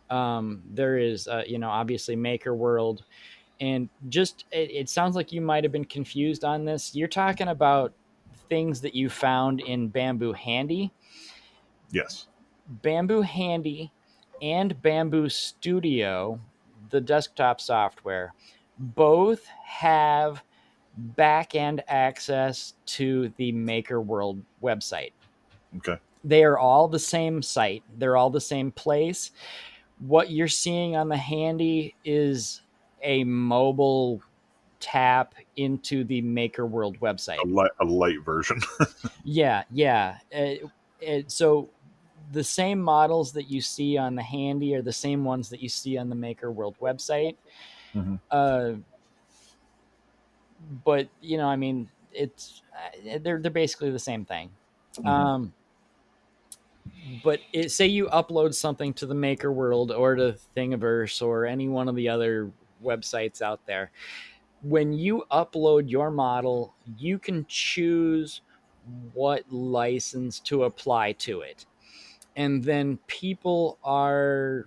There is obviously Maker World, and just it sounds like you might have been confused on this. You're talking about things that you found in Bambu Handy. Yes. Bamboo Handy and Bamboo Studio, the desktop software, both have back end access to the Maker World website. Okay. They are all the same site, they're all the same place. What you're seeing on the Handy is a mobile tap into the Maker World website. A light version. Yeah, yeah. So the same models that you see on the Handy are the same ones that you see on the Maker World website. Hmm. Uh, but I mean, it's they're basically the same thing. Hmm. Um, but say you upload something to the Maker World or to Thingiverse or any one of the other websites out there. When you upload your model, you can choose what license to apply to it. And then people are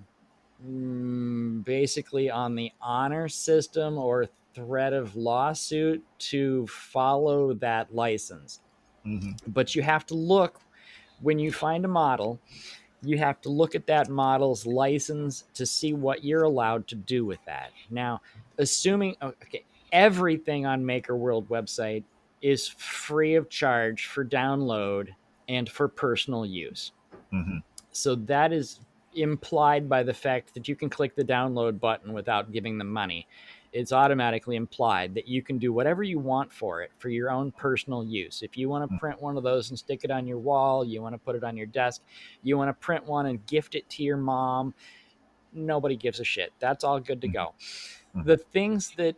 basically on the honor system or threat of lawsuit to follow that license. Hmm. But you have to look when you find a model, you have to look at that model's license to see what you're allowed to do with that. Now, assuming okay, everything on Maker World website is free of charge for download and for personal use. Hmm. So that is implied by the fact that you can click the download button without giving them money. It's automatically implied that you can do whatever you want for it for your own personal use. If you want to print one of those and stick it on your wall, you want to put it on your desk, you want to print one and gift it to your mom, nobody gives a shit. That's all good to go. Hmm. The things that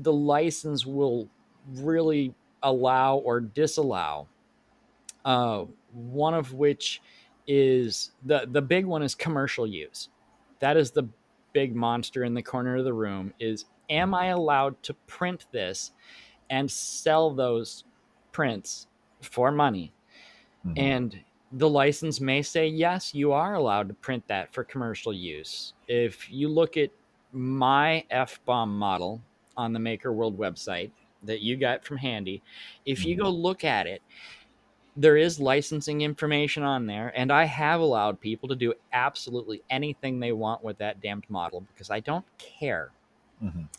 the license will really allow or disallow, one of which is the big one is commercial use. That is the big monster in the corner of the room. Is am I allowed to print this and sell those prints for money? Hmm. And the license may say yes, you are allowed to print that for commercial use. If you look at my F bomb model on the Maker World website that you got from Handy, if you Hmm. go look at it, there is licensing information on there, and I have allowed people to do absolutely anything they want with that damned model because I don't care.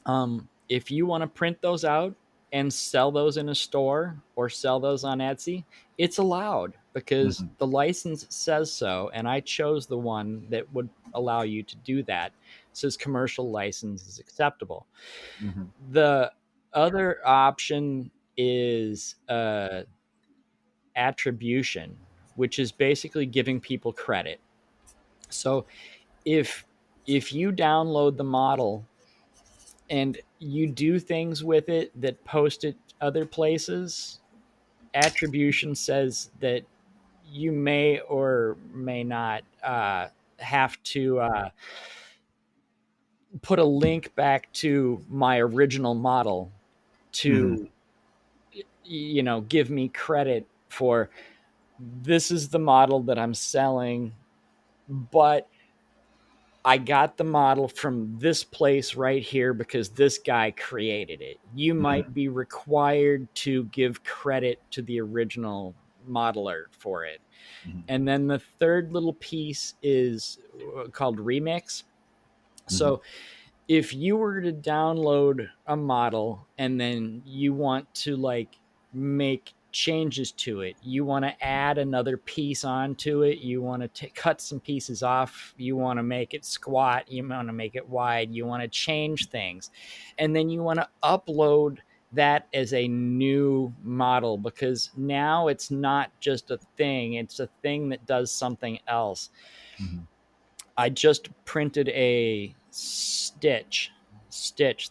Hmm. If you want to print those out and sell those in a store or sell those on Etsy, it's allowed because Hmm. the license says so, and I chose the one that would allow you to do that. It says commercial license is acceptable. Hmm. The other option is attribution, which is basically giving people credit. So if you download the model and you do things with it that post it other places, attribution says that you may or may not have to put a link back to my original model Hmm. to give me credit for this is the model that I'm selling, but I got the model from this place right here because this guy created it. You might be required to give credit to the original modeler for it. Hmm. And then the third little piece is called remix. Mm-hmm. So if you were to download a model and then you want to like make changes to it, you want to add another piece onto it, you want to cut some pieces off, you want to make it squat, you want to make it wide, you want to change things, and then you want to upload that as a new model, because now it's not just a thing, it's a thing that does something else. Mm-hmm. I just printed a Stitch,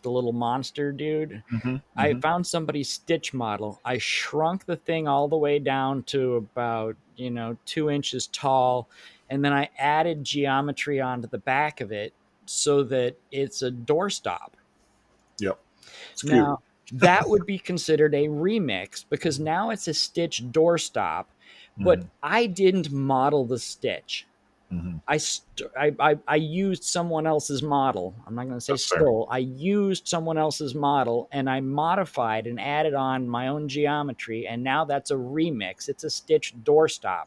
the little monster dude. Mm-hmm. I Mm-hmm. found somebody's Stitch model. I shrunk the thing all the way down to about, 2 inches tall. And then I added geometry onto the back of it so that it's a doorstop. Yep. It's cute. Now, that would be considered a remix because now it's a Stitch doorstop, but Mm-hmm. I didn't model the Stitch. Mm-hmm. I used someone else's model. I'm not going to say That's fair. stole. I used someone else's model and I modified and added on my own geometry, and now that's a remix. It's a Stitch doorstop.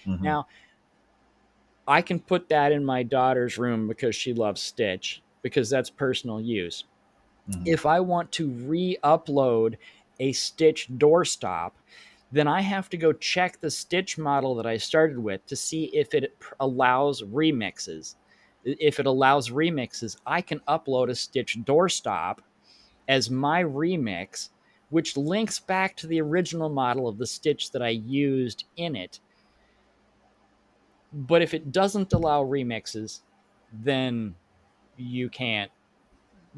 Mm-hmm. Now I can put that in my daughter's room because she loves Stitch, because that's personal use. Mm-hmm. If I want to re-upload a Stitch doorstop, then I have to go check the Stitch model that I started with to see if it allows remixes. If it allows remixes, I can upload a Stitch doorstop as my remix, which links back to the original model of the Stitch that I used in it. But if it doesn't allow remixes, then you can't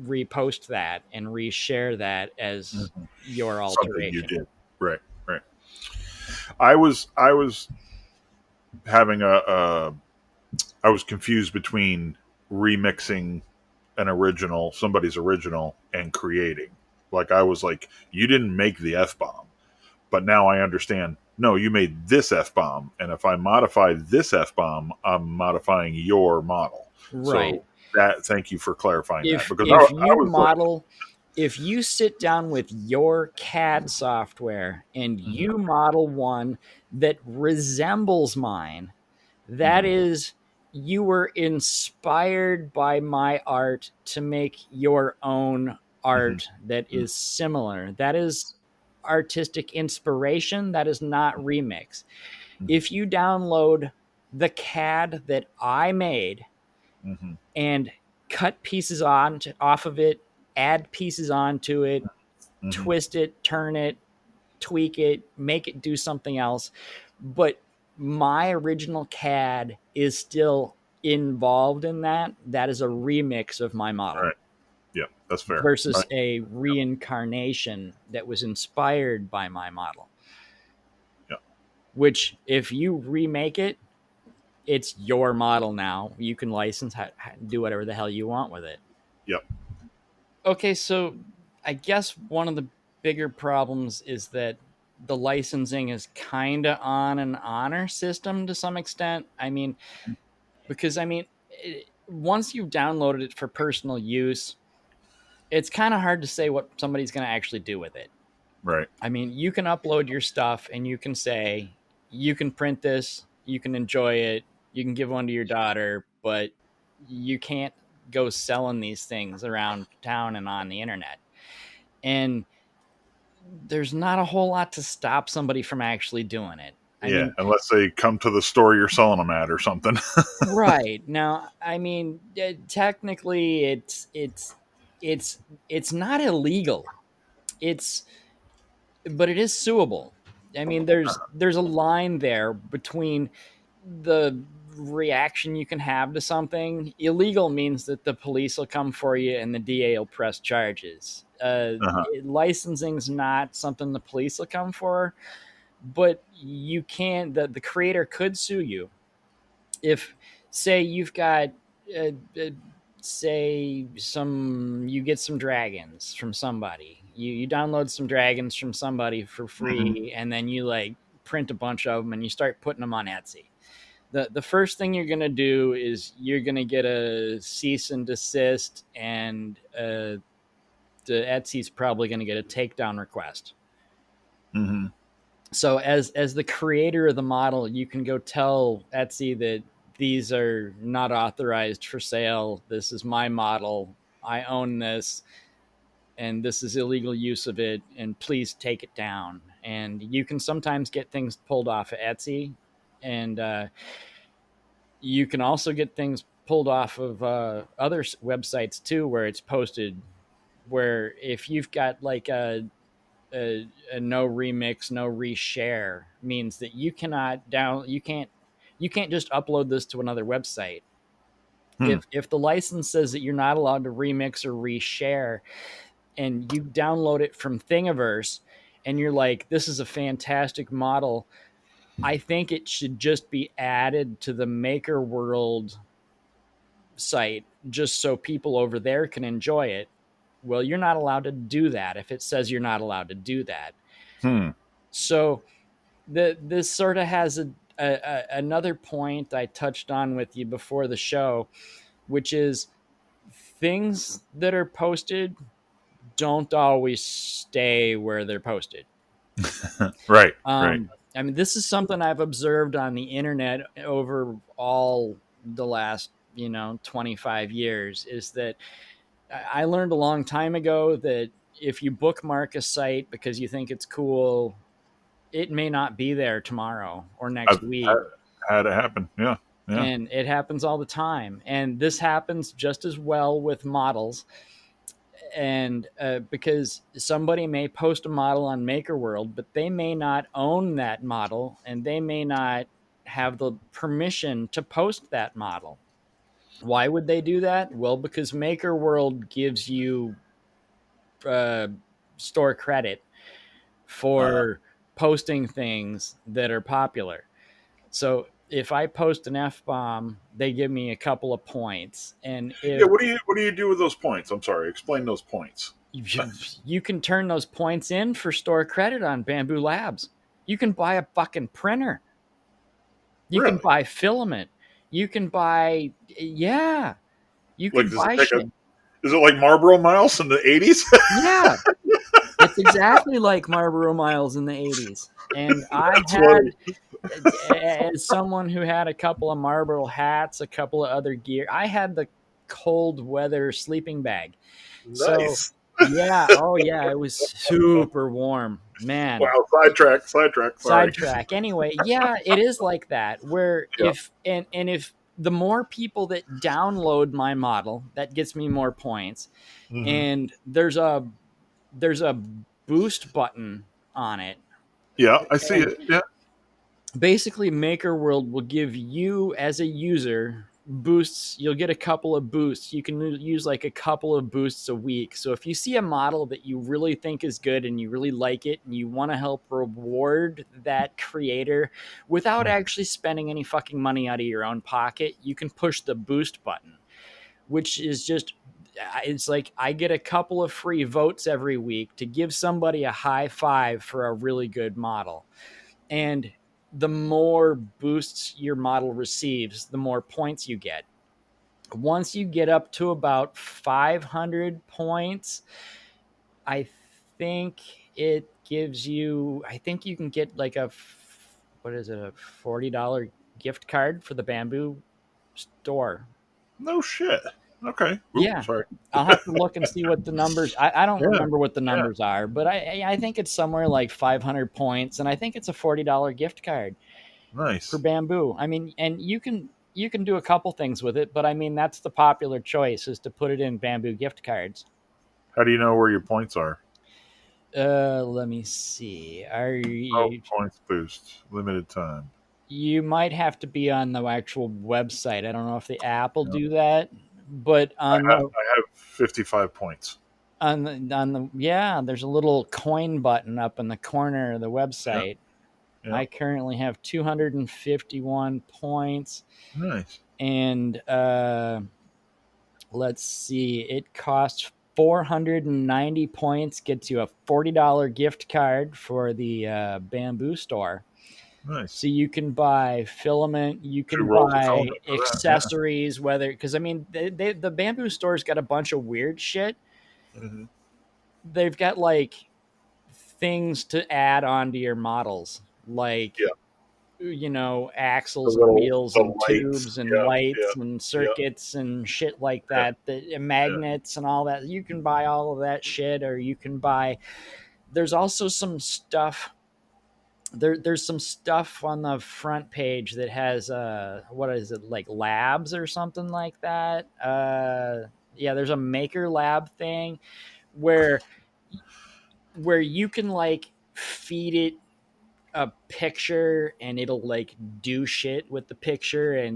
repost that and reshare that as Mm-hmm. your Something you alteration. did. Right. Right. I was having I was confused between remixing an original, somebody's original, and creating. Like I was like, you didn't make the F bomb, but now I understand. No, you made this F bomb, and if I modify this F bomb, I'm modifying your model. Right. So that, thank you for clarifying that, If because if I you was like, model if you sit down with your CAD software and mm-hmm, you model one that resembles mine, that mm-hmm, is, you were inspired by my art to make your own mm-hmm, art that is similar. That is artistic inspiration. That is not remix. mm-hmm, If you download the CAD that I made mm-hmm, and cut pieces off of it, add pieces onto it, mm-hmm, twist it, turn it, tweak it, make it do something else. But my original CAD is still involved in that. That is a remix of my model right, yeah, that's fair. versus Right. a reincarnation that was inspired by my model. Yeah, Which, if you remake it, it's your model now. You can license, do whatever the hell you want with it. yeah, Okay, so I guess one of the bigger problems is that the licensing is kind of on an honor system to some extent. I mean, because once you've downloaded it for personal use, it's kind of hard to say what somebody's going to actually do with it. right. I mean, you can upload your stuff and you can say, you can print this, you can enjoy it, you can give one to your daughter, but you can't go selling these things around town and on the internet. And there's not a whole lot to stop somebody from actually doing it. I Yeah, mean, unless they come to the store you're selling them at or something. right now, technically, it's it's not illegal. It's but it is suable. I mean, there's a line there between the reaction you can have to something. Illegal means that the police will come for you and the DA will press charges. Uh-huh. Licensing's not something the police will come for, but you can the creator could sue you if, say, you've got uh, uh, say some you get some dragons from somebody, you download some dragons from somebody for Hmm. free, and then you like print a bunch of them and you start putting them on Etsy. The first thing you're going to do is you're going to get a cease and desist, and the Etsy's probably going to get a takedown request. Hmm. So as the creator of the model, you can go tell Etsy that these are not authorized for sale. This is my model. I own this, and this is illegal use of it, and please take it down. And you can sometimes get things pulled off of Etsy, and you can also get things pulled off of other websites too, where it's posted. Where if you've got like a no remix, no reshare, means that you can't just upload this to another website. Hmm. If the license says that you're not allowed to remix or reshare, and you download it from Thingiverse, and you're like, this is a fantastic model, I think it should just be added to the Maker World site just so people over there can enjoy it. Well, you're not allowed to do that if it says you're not allowed to do that. Hmm. So this sort of has another point I touched on with you before the show, which is things that are posted don't always stay where they're posted. Right. Right. I mean, this is something I've observed on the internet over all the last 25 years, is that I learned a long time ago that if you bookmark a site because you think it's cool, it may not be there tomorrow or next I've week. had it happen. Yeah. Yeah. And it happens all the time. And this happens just as well with models. And because somebody may post a model on Maker World, but they may not own that model, and they may not have the permission to post that model. Why would they do that? Well, because Maker World gives you uh, store credit Uh, for posting things that are popular. So if I post an F bomb, they give me a couple of points. And yeah. if What do you do with those points? I'm sorry. Explain those points. you can turn those points in for store credit on Bambu Labs, you can buy a fucking printer, you can Really? buy filament, you can buy, yeah, you Like, can does it buy take a? shit. Is it like Marlboro Miles in the '80s? Yeah, it's exactly like Marlboro Miles in the 80s. And I That's funny. had, as someone who had a couple of Marlboro hats, a couple of other gear, I had the cold weather sleeping bag. So, Nice. yeah, oh yeah, it was super warm, man. Wow. Sidetrack. Sidetrack. Sorry. Sidetrack. Anyway, yeah, it is like that. Where Yeah. if the more people that download my model, that gets me more points. Hmm. And there's a boost button on it. Yeah. I see And it. Yeah. basically Maker World will give you as a user boosts. You'll get a couple of boosts. You can use like a couple of boosts a week. So if you see a model that you really think is good and you really like it and you want to help reward that creator without actually spending any fucking money out of your own pocket, you can push the boost button, which is just, it's like I get a couple of free votes every week to give somebody a high five for a really good model. And the more boosts your model receives, the more points you get. Once you get up to about 500 points, I think it gives you, I think you can get like what is it, a $40 gift card for the Bambu store. No shit. Okay. Oop, Yeah, sorry. I'll have to look and see what the numbers. I don't Yeah. remember what the Yeah. numbers are, but I think it's somewhere like 500 points, and I think it's a $40 gift card for Nice. Bambu. I mean, and you can do a couple things with it, but I mean that's the popular choice, is to put it in Bambu gift cards. How do you know where your points are? Let me see. Are Oh, you? points boost. Limited time. You might have to be on the actual website. I don't know if the app will Yeah. do that, but I have 55 points. on the yeah, there's a little coin button up in the corner of the Yeah. website. Yeah. I currently have 251 points, Nice. and let's see, it costs 490 points, gets you a $40 gift card for the Bambu store. Nice. So you can buy filament, you Two can rolls of buy filament for that. accessories, whether, because I mean, the Bambu store's got a bunch of weird shit. Yeah. Hmm. They've got like things to add onto your models, like Yeah. The axles and little wheels the and lights. tubes and Yeah, yeah, lights and yeah, circuits and shit like yeah, that, the yeah. magnets and all that. You can buy all of that shit, or you can buy. There's also some stuff. There's some stuff on the front page that has what is it, like labs or something like that. Yeah, there's a maker lab thing where you can like feed it a picture and it'll like do shit with the picture, and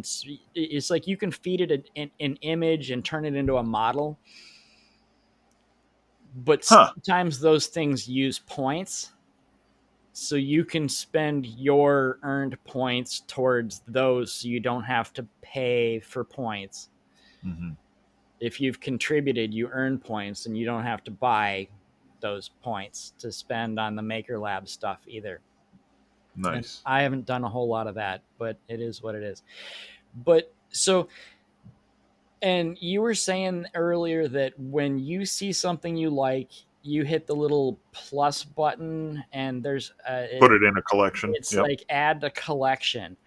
it's like you can feed it an image and turn it into a model, but Huh. sometimes those things use points, so you can spend your earned points towards those so you don't have to pay for points. Hmm. If you've contributed, you earn points and you don't have to buy those points to spend on the maker lab stuff either. And Nice. I haven't done a whole lot of that, but it is what it is. But so, and you were saying earlier that when you see something you like, you hit the little plus button, and Put it in a collection. it's Yep. like add to collection.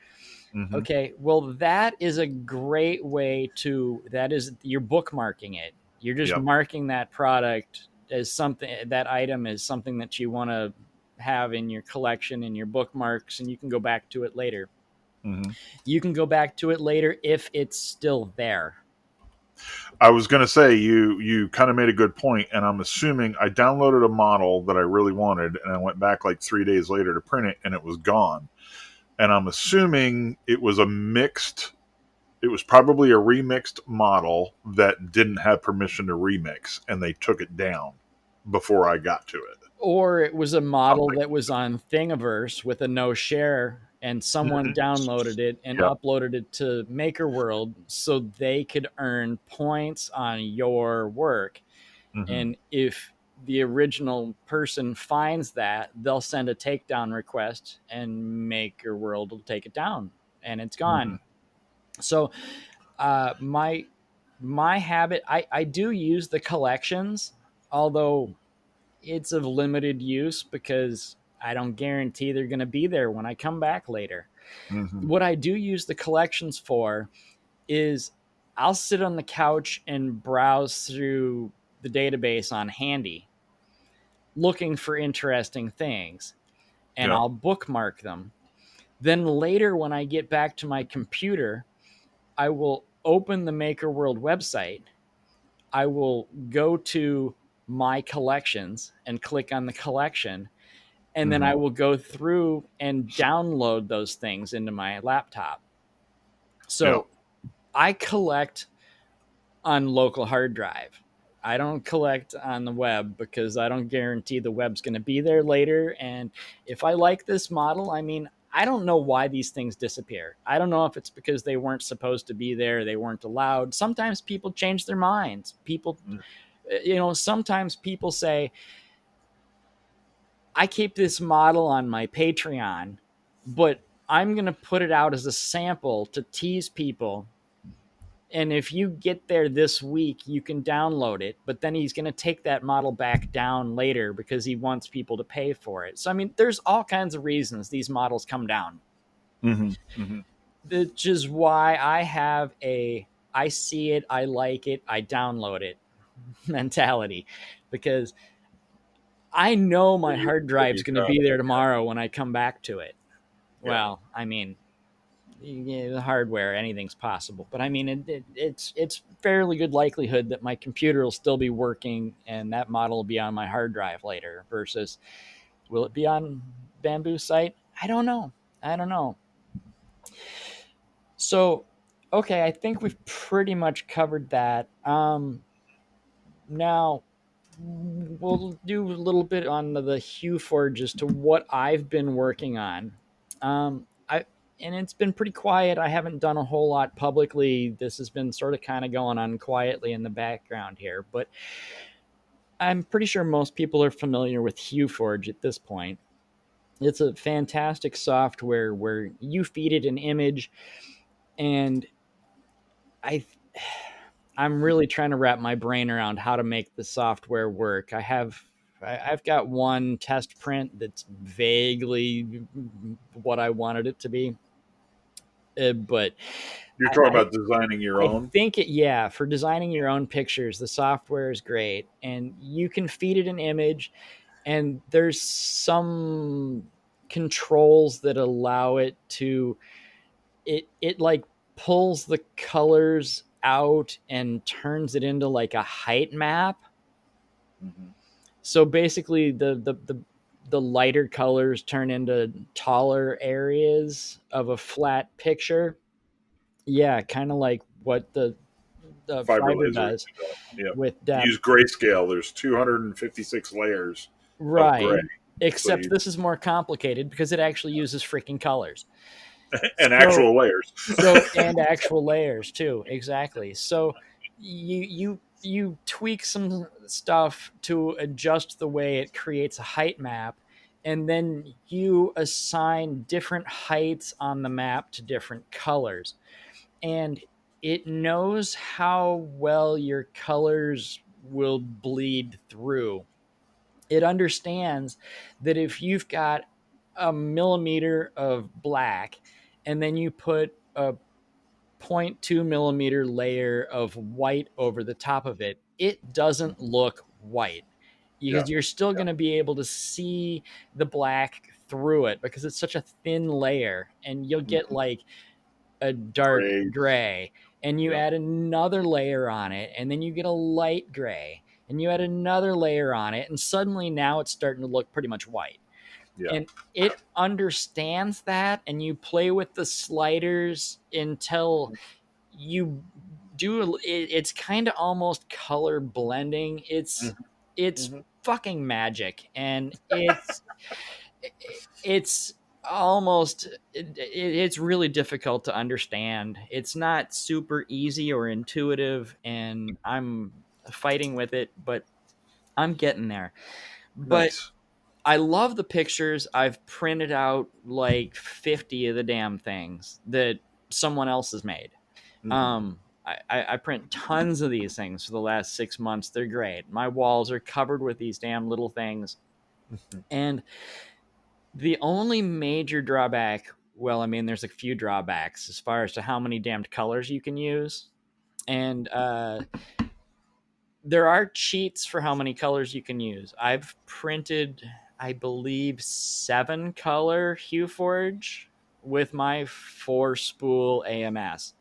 Hmm. Okay, well that is a great way to, that is, you're bookmarking it. You're just Yep. marking that product as something, that item is something that you want to have in your collection, in your bookmarks, and you can go back to it later. Hmm. You can go back to it later if it's still there. I was going to say you kind of made a good point, and I'm assuming I downloaded a model that I really wanted, and I went back like 3 days later to print it, and it was gone. And I'm assuming it was a mixed. It was probably a remixed model that didn't have permission to remix, and they took it down before I got to it. Or it was a model Something. that was on Thingiverse with a no share, and someone Hmm. downloaded it and Yep. uploaded it to MakerWorld so they could earn points on your work. Hmm. And if the original person finds that, they'll send a takedown request and MakerWorld will take it down and it's Hmm. gone. So my habit, I do use the collections, although it's of limited use because I don't guarantee they're going to be there when I come back later. Hmm. What I do use the collections for is I'll sit on the couch and browse through the database on Handy looking for interesting things, and Yep. I'll bookmark them. Then later, when I get back to my computer, I will open the Maker World website. I will go to my collections and click on the collection, and then I Hmm. will go through and download those things into my laptop. Yep. So I collect on local hard drive. I don't collect on the web because I don't guarantee the web's going to be there later. And if I like this model, I mean, I don't know why these things disappear. I don't know if it's because they weren't supposed to be there, they weren't allowed. Sometimes people change their minds. People, sometimes people say, I keep this model on my Patreon, but I'm going to put it out as a sample to tease people, and if you get there this week, you can download it. But then he's going to take that model back down later because he wants people to pay for it. So, I mean, there's all kinds of reasons these models come down, Hmm. Hmm. which is why I have a I see it, I like it, I download it mentality, because I know my hard You'll drive's be going to proud be of there it. tomorrow when I come back to it. Yeah. Well, I mean, yeah, the hardware, anything's possible. But I mean, it's fairly good likelihood that my computer will still be working and that model will be on my hard drive later. Versus, will it be on Bamboo site? I don't know. I don't know. So, okay, I think we've pretty much covered that. Now we'll do a little bit on the Hueforge as to what I've been working on. I and it's been pretty quiet. I haven't done a whole lot publicly. This has been sort of kind of going on quietly in the background here, but I'm pretty sure most people are familiar with Hueforge at this point. It's a fantastic software where you feed it an image, and I I'm really trying to wrap my brain around how to make the software work. I have I've got one test print that's vaguely what I wanted it to be, but You're I, talking I about designing your I own. think yeah, for designing your own pictures, the software is great, and you can feed it an image, and there's some controls that allow it to it like pulls the colors out and turns it into like a height map. Mm-hmm. So basically the lighter colors turn into taller areas of a flat picture. Yeah, kind of like what the Fiber fiber laser. does Yep. with depth. Use grayscale. There's 256 layers of gray. Right. So Except you this is more complicated because it actually uses freaking colors. and So actual layers. and actual layers too, exactly. So you tweak some stuff to adjust the way it creates a height map, and then you assign different heights on the map to different colors, and it knows how well your colors will bleed through. It understands that if you've got a millimeter of black and then you put a 0.2 millimeter layer of white over the top of it, it doesn't look white Yeah. because you're still Yeah. going to be able to see the black through it because it's such a thin layer, and you'll get Mm-hmm. like a dark Gray. gray, and you Yeah. add another layer on it, and then you get a light gray, and you add another layer on it, and suddenly now it's starting to look pretty much white. Yeah. And it understands that, and you play with the sliders until you it's kind of almost color blending. It's Mm-hmm. fucking magic, and it's almost it's really difficult to understand. It's not super easy or intuitive, and I'm fighting with it, but I'm getting there. But Nice. I love the pictures. I've printed out like 50 of the damn things that someone else has made. Mm-hmm. I print tons of these things for the last 6 months. They're great. My walls are covered with these damn little things. And the only major drawback, well, I mean, there's a few drawbacks as far as to how many damned colors you can use. And there are cheats for how many colors you can use. I've printed, I believe, 7-color Hueforge with my 4-spool AMS.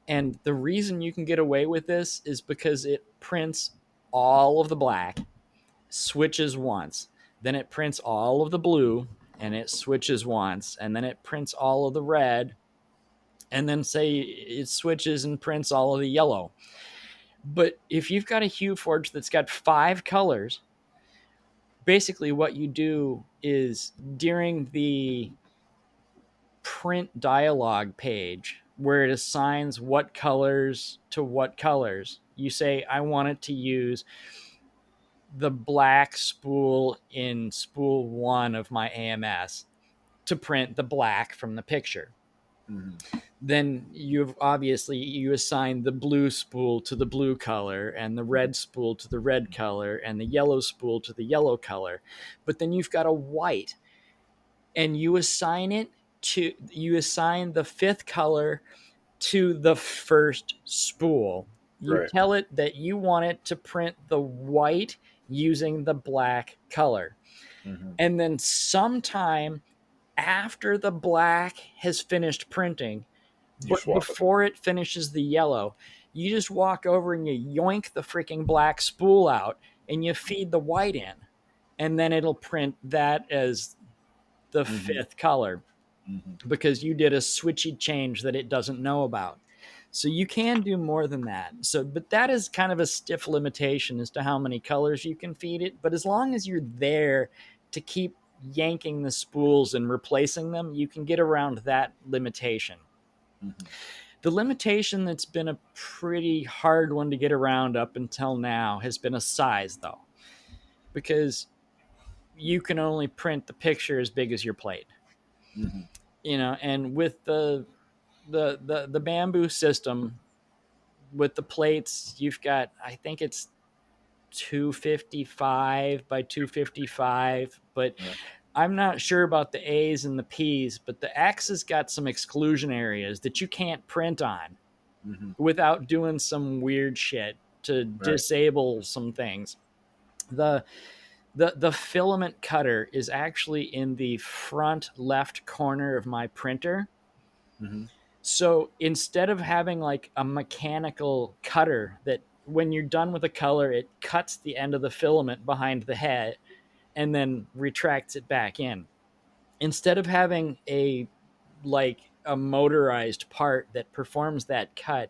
And the reason you can get away with this is because it prints all of the black, switches once, then it prints all of the blue, and it switches once, and then it prints all of the red, and then say it switches and prints all of the yellow. But if you've got a Hueforge that's got 5 colors, basically what you do is during the print dialog page where it assigns what colors to what colors, you say, I want it to use the black spool in spool 1 of my AMS to print the black from the picture. Mm-hmm. Then you assign the blue spool to the blue color, and the red spool to the red color, and the yellow spool to the yellow color. But then you've got a white, and you assign the 5th color to the first spool. You Right. tell it that you want it to print the white using the black color. Mm-hmm. And then sometime after the black has finished printing, You but swap it. before it finishes the yellow, you just walk over and you yoink the freaking black spool out and you feed the white in. And then it'll print that as the Mm-hmm. 5th color Mm-hmm. because you did a switchy change that it doesn't know about. So you can do more than that. So, but that is kind of a stiff limitation as to how many colors you can feed it. But as long as you're there to keep yanking the spools and replacing them, you can get around that limitation. Mm-hmm. The limitation that's been a pretty hard one to get around up until now has been a size, though, because you can only print the picture as big as your plate. Mm-hmm. And with the Bambu system with the plates, you've got, I think it's 255 by 255, but Yeah. I'm not sure about the A's and the P's, but the X has got some exclusion areas that you can't print on Hmm. without doing some weird shit to Right. disable some things. The filament cutter is actually in the front left corner of my printer. Hmm. So instead of having like a mechanical cutter that when you're done with a color, it cuts the end of the filament behind the head and then retracts it back in. Instead of having a motorized part that performs that cut,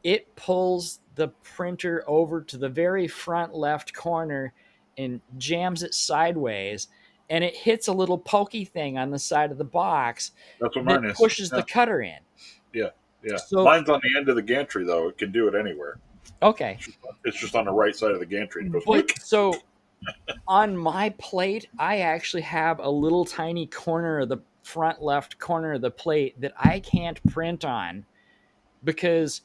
it pulls the printer over to the very front left corner and jams it sideways, and it hits a little pokey thing on the side of the box That's what that mine is. pushes the Yeah. cutter in. Yeah. Yeah. So, Mine's on the end of the gantry though. It can do it anywhere. okay. It's just on the right side of the gantry. It goes But whoop. so on my plate, I actually have a little tiny corner of the front left corner of the plate that I can't print on because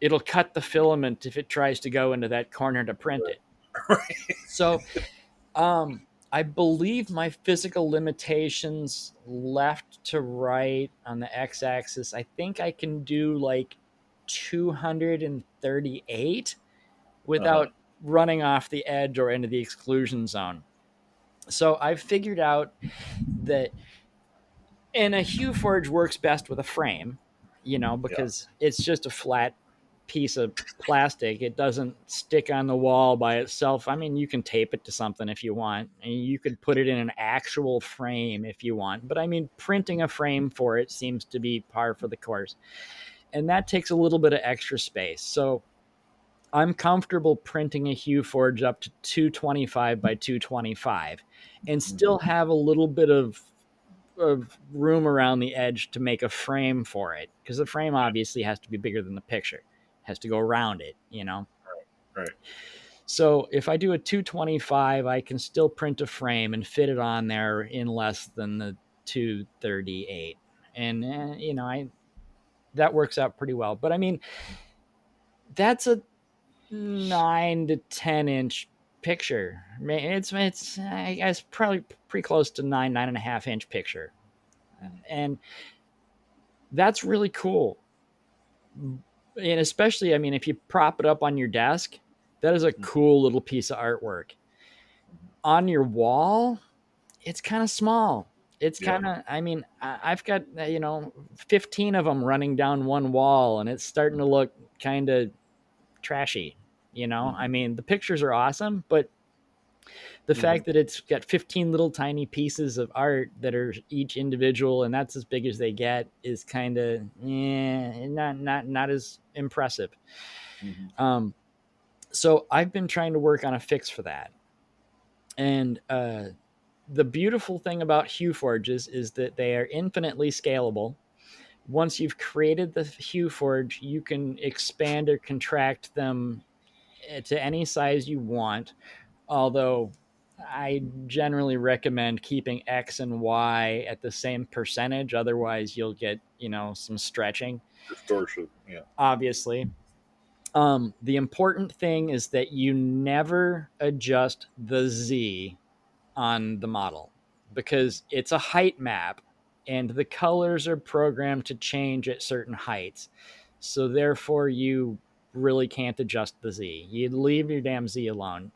it'll cut the filament if it tries to go into that corner to print it. So, I believe my physical limitations left to right on the x axis, I think I can do like 238 Uh huh. without running off the edge or into the exclusion zone. So I've figured out that, and a Hueforge works best with a frame, Yeah. because it's just a flat piece of plastic. It doesn't stick on the wall by itself. I mean, you can tape it to something if you want, and you could put it in an actual frame if you want. But I mean, printing a frame for it seems to be par for the course, and that takes a little bit of extra space. So I'm comfortable printing a Hueforge up to 225 by 225 and Hmm. still have a little bit of room around the edge to make a frame for it, because the frame obviously has to be bigger than the picture, it has to go around it. Right. So if I do a 225, I can still print a frame and fit it on there in less than the 238, and I that works out pretty well. But I mean, that's a 9 to 10 inch picture. It's I guess probably pretty close to 9.5 inch picture, and that's really cool. And especially, I mean, if you prop it up on your desk, that is a Mhm. cool little piece of artwork. On your wall, it's kind of small. It's Yeah. kind of, I mean, I've got 15 of them running down one wall, and it's starting to look kind of trashy. I Hmm. mean, the pictures are awesome, but the Hmm. fact that it's got 15 little tiny pieces of art that are each individual and that's as big as they get is kind of not as impressive. Hmm. um so I've been trying to work on a fix for that. And the beautiful thing about Hueforges is that they are infinitely scalable. Once you've created the Hueforge, you can expand or contract them to any size you want, although I generally recommend keeping X and Y at the same percentage. Otherwise, you'll get, some stretching, Distortion. Yeah. obviously. The important thing is that you never adjust the Z on the model because it's a height map and the colors are programmed to change at certain heights. So therefore you really can't adjust the Z. You leave your damn Z alone.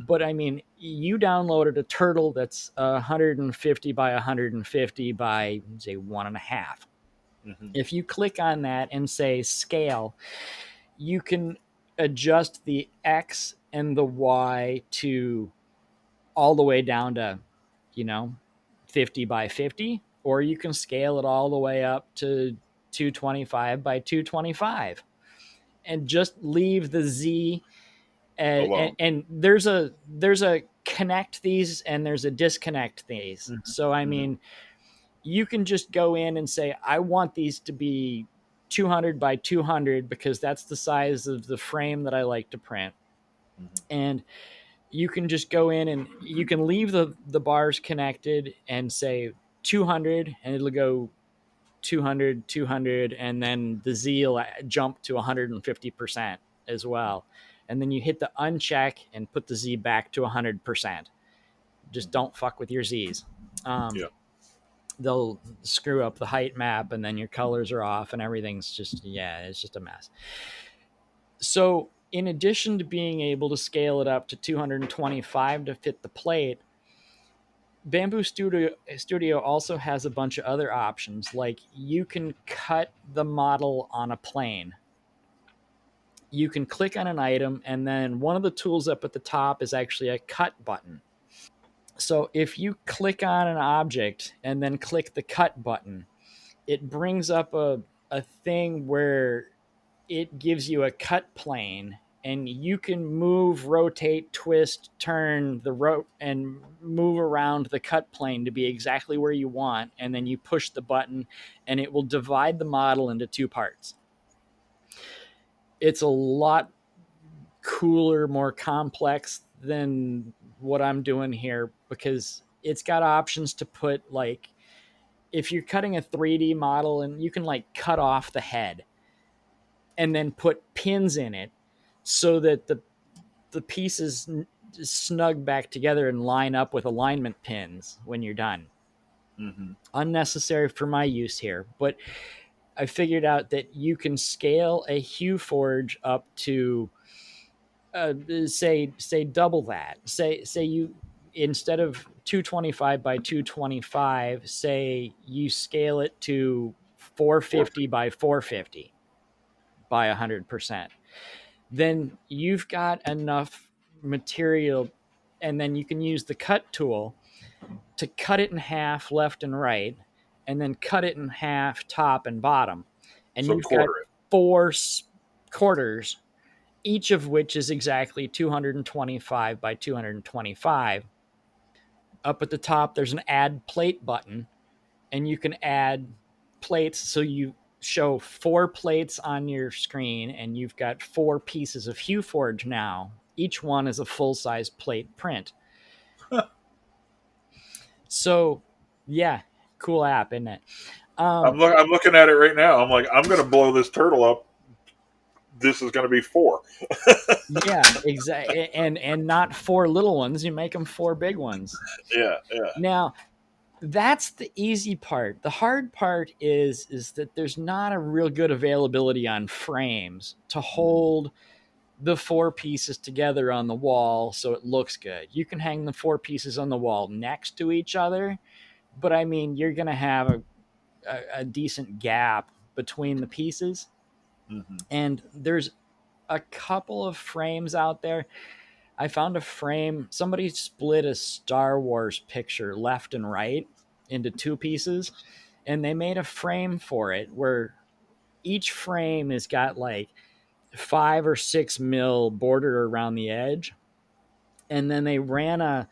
But I mean, you downloaded a turtle that's 150 by 150 by say 1.5. Hmm. If you click on that and say scale, you can adjust the X and the Y to all the way down to, you know, 50 by 50, or you can scale it all the way up to 225 by 225 and just leave the Z. Alone. And there's a connect these and there's a disconnect these. Hmm. So, I Hmm. mean, you can just go in and say, I want these to be 200 by 200 because that's the size of the frame that I like to print. Hmm. And you can just go in and you can leave the bars connected and say 200 and it'll go 200 and then the Z will jump to 150% as well. and then you hit the uncheck and put the Z back to 100%. Just Mm-hmm. don't fuck with your Z's. Um, Yeah. they'll screw up the height map, and then your colors are off, and everything's just, yeah, it's just a mess. So, in addition to being able to scale it up to 225 to fit the plate, Bambu Studio also has a bunch of other options. Like you can cut the model on a plane. You can click on an item, and then one of the tools up at the top is actually a cut button. So if you click on an object and then click the cut button, it brings up a thing where it gives you a cut plane, and you can move, rotate, twist, turn the rope and move around the cut plane to be exactly where you want, and then you push the button and it will divide the model into two parts. It's a lot cooler, more complex than what I'm doing here, because it's got options to put, like, if you're cutting a 3D model, and you can like cut off the head and then put pins in it so that the pieces snug back together and line up with alignment pins when you're done. Mm-hmm. Unnecessary for my use here, but I figured out that you can scale a Hueforge up to say double that. Say you, instead of 225 by 225, say you scale it to 450 by 450 by 100%. Then you've got enough material, and then you can use the cut tool to cut it in half left and right, and then cut it in half top and bottom. And So you've got quarter it. four quarters, each of which is exactly 225 by 225. Up at the top, there's an add plate button, and you can add plates. So you show four plates on your screen, and you've got four pieces of Hueforge now. Each one is a full size plate print. So, yeah, cool app, isn't it? Um, I'm looking at it right now. I'm like, I'm going to blow this turtle up. This is going to be 4. yeah, exactly, and not four little ones. You make them four big ones. Yeah, yeah. Now, that's the easy part. The hard part is that there's not a real good availability on frames to Mm-hmm. hold the four pieces together on the wall so it looks good. You can hang the four pieces on the wall next to each other, but I mean, you're going to have a decent gap between the pieces. Mm-hmm. And there's a couple of frames out there. I found a frame, somebody split a Star Wars picture left and right into two pieces, and they made a frame for it where each frame has got like 5 or 6 mil border around the edge, and then they ran uh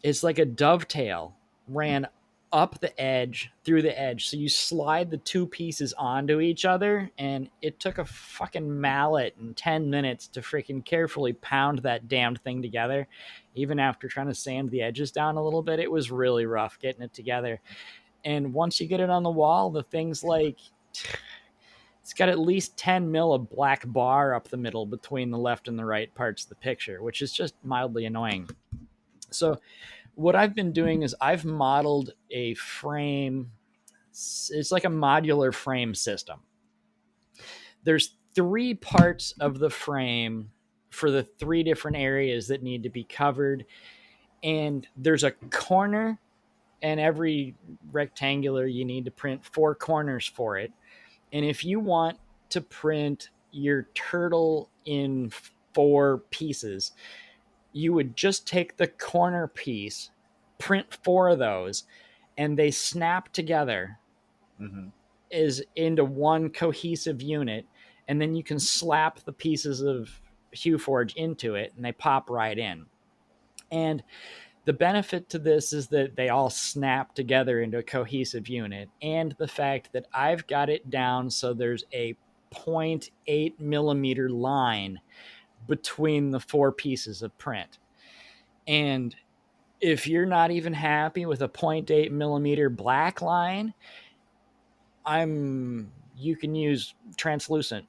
it's like a dovetail, ran up the edge through the edge, so you slide the two pieces onto each other, and it took a fucking mallet and 10 minutes to freaking carefully pound that damned thing together. Even after trying to sand the edges down a little bit, it was really rough getting it together. And once you get it on the wall, the thing's like, it's got at least 10 mil of black bar up the middle between the left and the right parts of the picture, which is just mildly annoying. So what I've been doing is I've modeled a frame. It's like a modular frame system. There's three parts of the frame for the three different areas that need to be covered, and there's a corner, and every rectangular you need to print four corners for it. And if you want to print your turtle in four pieces, you would just take the corner piece, print four of those, and they snap together Mm-hmm. is into one cohesive unit, and then you can slap the pieces of Hueforge into it, and they pop right in. And the benefit to this is that they all snap together into a cohesive unit, and the fact that I've got it down so there's a 0.8 millimeter line between the four pieces of print. And if you're not even happy with a 0.8 millimeter black line, you can use translucent.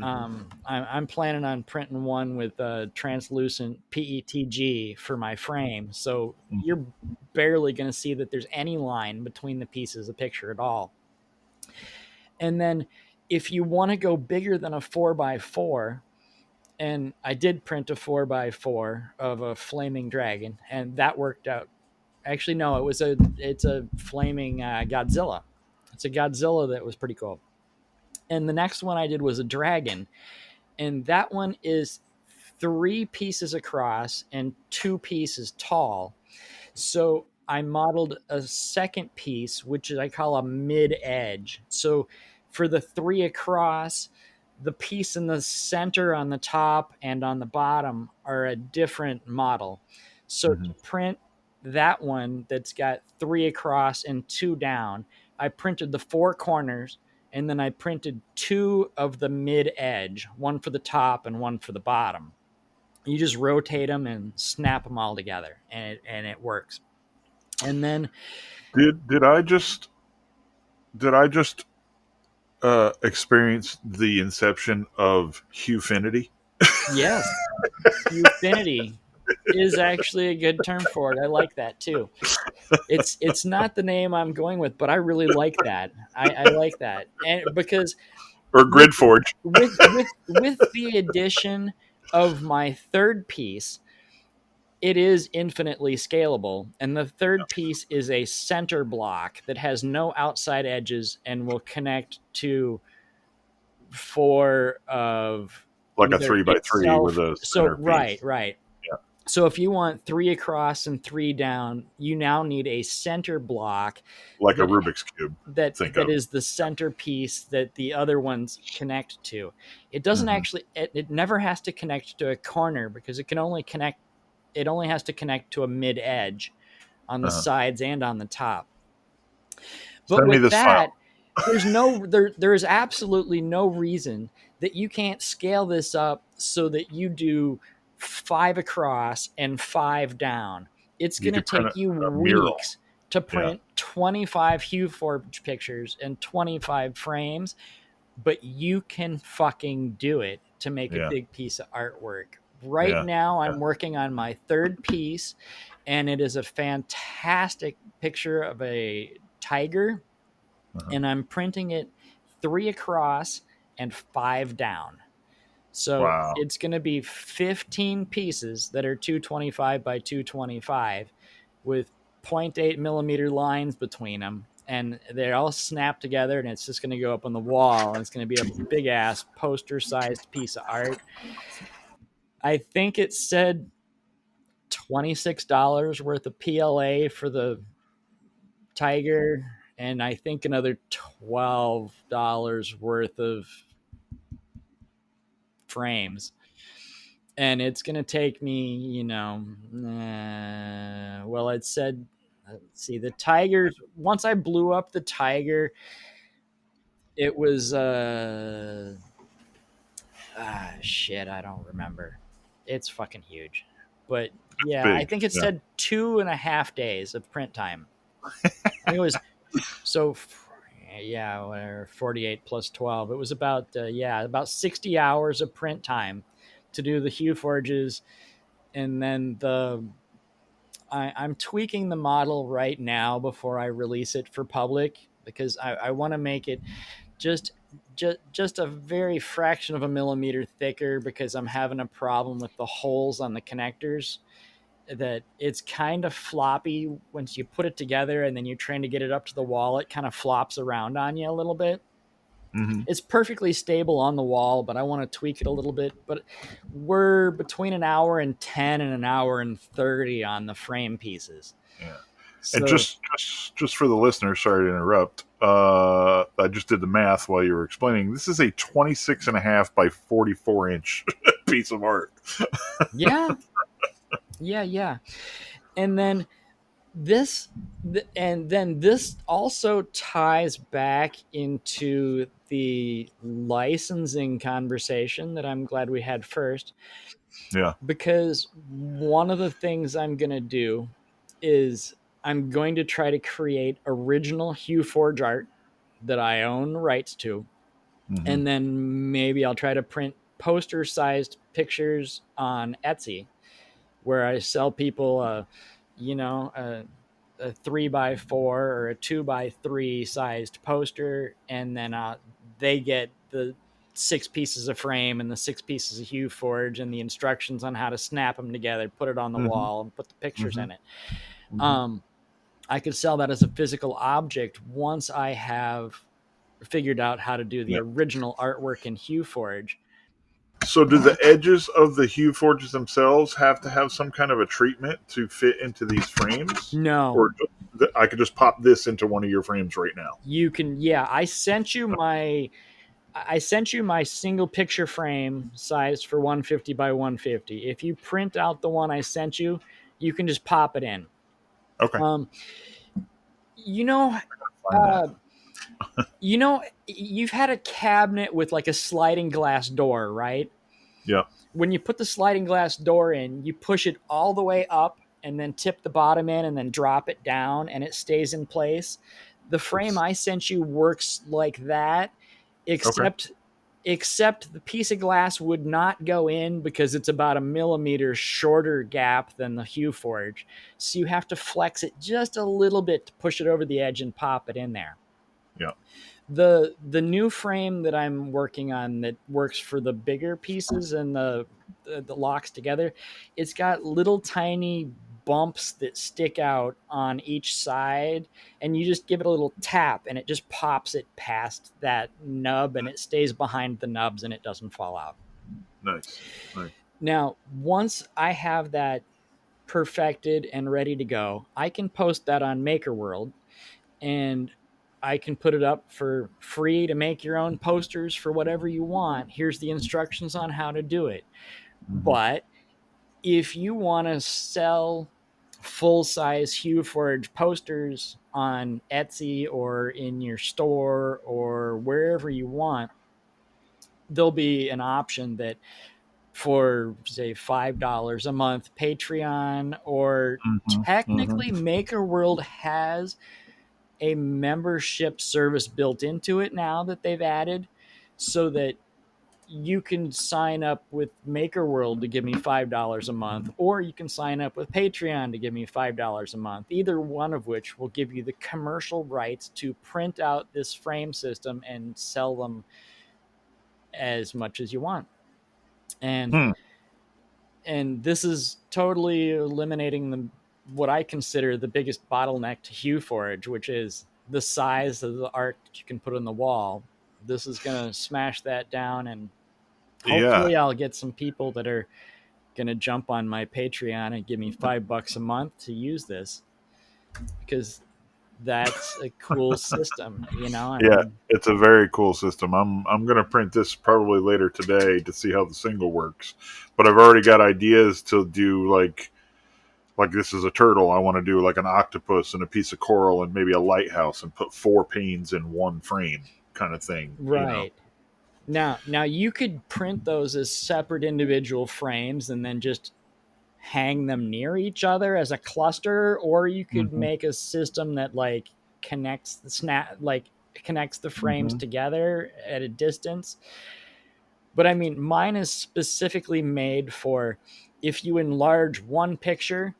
Mm-hmm. I'm planning on printing one with translucent PETG for my frame, so Mm-hmm. you're barely going to see that there's any line between the pieces of picture at all. And then if you want to go bigger than a 4x4, and I did print a 4x4 of a flaming dragon, and that worked out. Actually, no, it's a flaming Godzilla. It's a Godzilla that was pretty cool. And the next one I did was a dragon, and that one is 3 pieces across and 2 pieces tall. So I modeled a second piece, which I call a mid edge. So for the 3 across, the piece in the center on the top and on the bottom are a different model. So Mm-hmm. to print that one that's got 3 across and 2 down, I printed the 4 corners, and then I printed 2 of the mid edge, one for the top and one for the bottom. You just rotate them and snap them all together, and it works. And then Did I just experience the inception of Hufinity? yes, Ufinity is actually a good term for it. I like that too. It's not the name I'm going with, but I really like that. I like that, and because Or with Gridforge? with the addition of my third piece, it is infinitely scalable. And the third piece is a center block that has no outside edges and will connect to 4 of Like a either 3x3 with itself. a So, centerpiece. right. Yeah. So if you want 3 across and 3 down, you now need a center block Like a that Rubik's Cube, think that of. is the centerpiece that the other ones connect to. It doesn't Mm-hmm. actually it never has to connect to a corner, because it only has to connect to a mid edge on the Uh-huh. sides and on the top. But Send me with this that, file. there is absolutely no reason that you can't scale this up so that you do 5 across and 5 down. It's You going to could print take you a mural. weeks to Yeah. print 25 Hueforge pictures and 25 frames, but you can fucking do it to make a Yeah. big piece of artwork. Right Yeah. now, Yeah. I'm working on my third piece, and it is a fantastic picture of a tiger, Uh-huh. and I'm printing it 3 across and 5 down. So Wow. it's going to be 15 pieces that are 225 by 225 with 0.8 millimeter lines between them. And they're all snapped together, and it's just going to go up on the wall. And it's going to be a big ass poster sized piece of art. I think it said $26 worth of PLA for the tiger, and I think another $12 worth of frames. And it's going to take me, well, it said, let's see, the tigers, once I blew up the tiger, it was, shit, I don't remember. It's fucking huge. But yeah, I Big. think it Yeah. said 2.5 days of print time. I think it was so yeah, whatever, 48 plus 12. It was about about 60 hours of print time to do the Hueforges. And then I'm tweaking the model right now before I release it for public, because I want to make it just just a very fraction of a millimeter thicker, because I'm having a problem with the holes on the connectors, that it's kind of floppy once you put it together, and then you're trying to get it up to the wall. It kind of flops around on you a little bit. Mm-hmm. It's perfectly stable on the wall, but I want to tweak it a little bit. But we're between an hour and 10 and an hour and 30 on the frame pieces. Yeah. And So just for the listener, sorry to interrupt. I just did the math while you were explaining. This is a 26.5 by 44-inch piece of art. yeah, yeah. And then this this also ties back into the licensing conversation that I'm glad we had first, Yeah. because one of the things I'm going to do is I'm going to try to create original Hueforge art that I own rights to, Mm-hmm. And then maybe I'll try to print poster sized pictures on Etsy, where I sell people a 3x4 or a 2x3 sized poster, and then they get the 6 pieces of frame and the 6 pieces of Hueforge and the instructions on how to snap them together, put it on the Mm-hmm. wall, and put the pictures Mm-hmm. in it. Mm-hmm. Um, I could sell that as a physical object once I have figured out how to do the Yeah. original artwork in Hueforge. So, do the edges of the hue forges themselves have to have some kind of a treatment to fit into these frames, No, or I could just pop this into one of your frames right now? you can. Yeah, I sent you my single picture frame sized for 150 by 150. If you print out the one I sent you, you can just pop it in. Okay, Um, you know, find that. uh, you've had a cabinet with like a sliding glass door, right? Yeah. When you put the sliding glass door in, you push it all the way up and then tip the bottom in and then drop it down and it stays in place. The frame It's I sent you works like that, okay. except the piece of glass would not go in because it's about a millimeter shorter gap than the Hueforge. So you have to flex it just a little bit to push it over the edge and pop it in there. Yeah. The new frame that I'm working on that works for the bigger pieces and the locks together, it's got little tiny bumps that stick out on each side, and you just give it a little tap and it just pops it past that nub and it stays behind the nubs and it doesn't fall out. Nice. Nice. Now, once I have that perfected and ready to go, I can post that on Maker World, and I can put it up for free to make your own posters for whatever you want. Here's the instructions on how to do it. Mm-hmm. But if you want to sell full size Hueforge posters on Etsy or in your store or wherever you want, there'll be an option that for say $5 a month Patreon, or Mm-hmm. technically Mm-hmm. Maker World has a membership service built into it now that they've added, so that you can sign up with MakerWorld to give me $5 a month, or you can sign up with Patreon to give me $5 a month, either one of which will give you the commercial rights to print out this frame system and sell them as much as you want. And Hmm. and this is totally eliminating the what I consider the biggest bottleneck to Hueforge, which is the size of the art that you can put on the wall. This is going to smash that down, and Yeah. hopefully, I'll get some people that are going to jump on my Patreon and give me $5 a month to use this, because that's a cool system. I Yeah. mean, It's a very cool system. I'm gonna print this probably later today to see how the single works. But I've already got ideas to do like this is a turtle. I want to do like an octopus and a piece of coral and maybe a lighthouse and put four panes in one frame kind of thing. right. Now you could print those as separate individual frames and then just hang them near each other as a cluster, or you could Mm-hmm. make a system that connects the frames Mm-hmm. together at a distance. But I mean, mine is specifically made for if you enlarge one picture,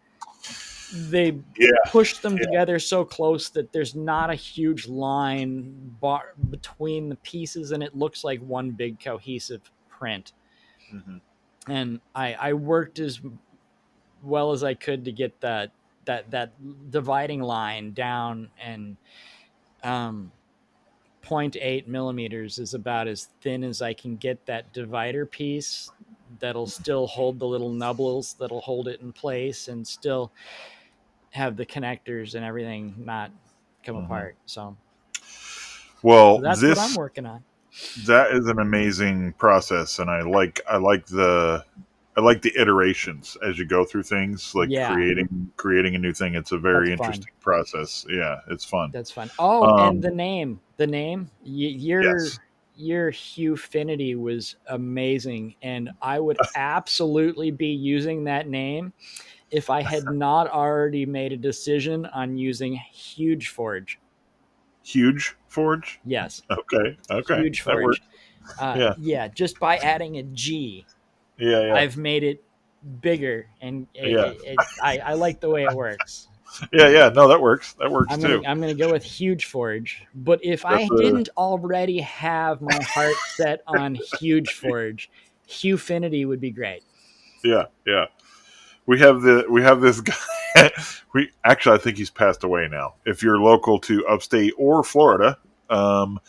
they Yeah. push them Yeah. together so close that there's not a huge line between the pieces, and it looks like one big cohesive print. Mm-hmm. And I worked as well as I could to get that dividing line down, and um, 0.8 millimeters is about as thin as I can get that divider piece that'll still hold the little nubbles that'll hold it in place and still have the connectors and everything not come Mm-hmm. apart. So Well, that's what I'm this working on. that is an amazing process, and I like the iterations as you go through things, like Yeah, creating a new thing. It's a that's very fun. interesting process. Yeah, it's fun. That's fun. Oh, and Um, the name, yes. your Huefinity was amazing, and I would absolutely be using that name if I had not already made a decision on using Huge Forge. Huge Forge. Yes, Okay. Okay. Huge That Forge. works. Yeah, Yeah, just by adding a G, yeah, yeah, I've made it bigger, and yeah, I like the way it works. yeah, yeah. No, that works. That works too. I'm gonna go with Huge Forge. But if I That's a didn't already have my heart set on Huge Forge, Hughfinity would be great. yeah, yeah. We have this guy. We actually, I think he's passed away now. If you're local to upstate or Florida, um,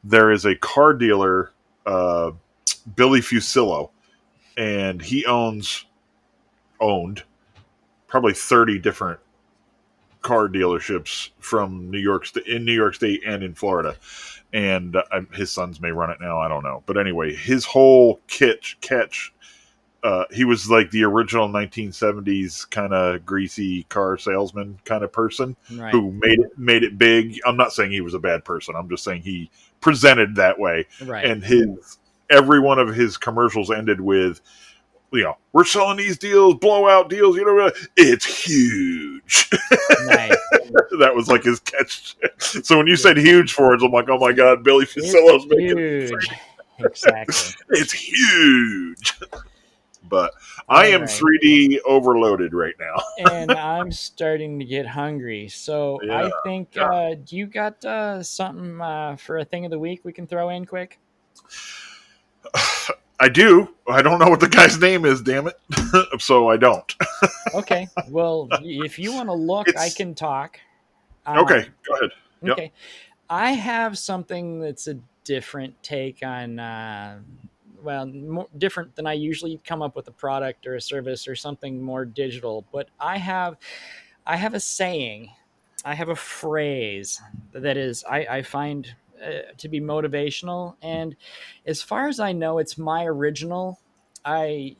there is a car dealer, uh, Billy Fusillo, and he owned probably 30 different car dealerships from New York State and in Florida. And his sons may run it now. I don't know, but anyway, his whole catch. He was like the original 1970s kind of greasy car salesman kind of person Right, who made it big. I'm not saying he was a bad person. I'm just saying he presented that way. right, And his every one of his commercials ended with, we're selling these deals, blowout deals. It's huge. nice. That was like his catch. So when you Yeah. said huge for it, I'm like, oh my god, Billy It's Fusillo's making huge. Exactly. it's huge. But I All am right. 3D overloaded right now. And I'm starting to get hungry. So Yeah, I think, yeah. do you got something for a thing of the week we can throw in quick? I do. I don't know what the guy's name is, damn it. So I don't. Okay. Well, if you want to look, I It's can talk. okay. Um, Go ahead. Yep. okay. I have something that's a different take on, well, more different than I usually come up with a product or a service or something more digital. But I have a saying, I have a phrase that is I find to be motivational, and as far as I know, it's my original. I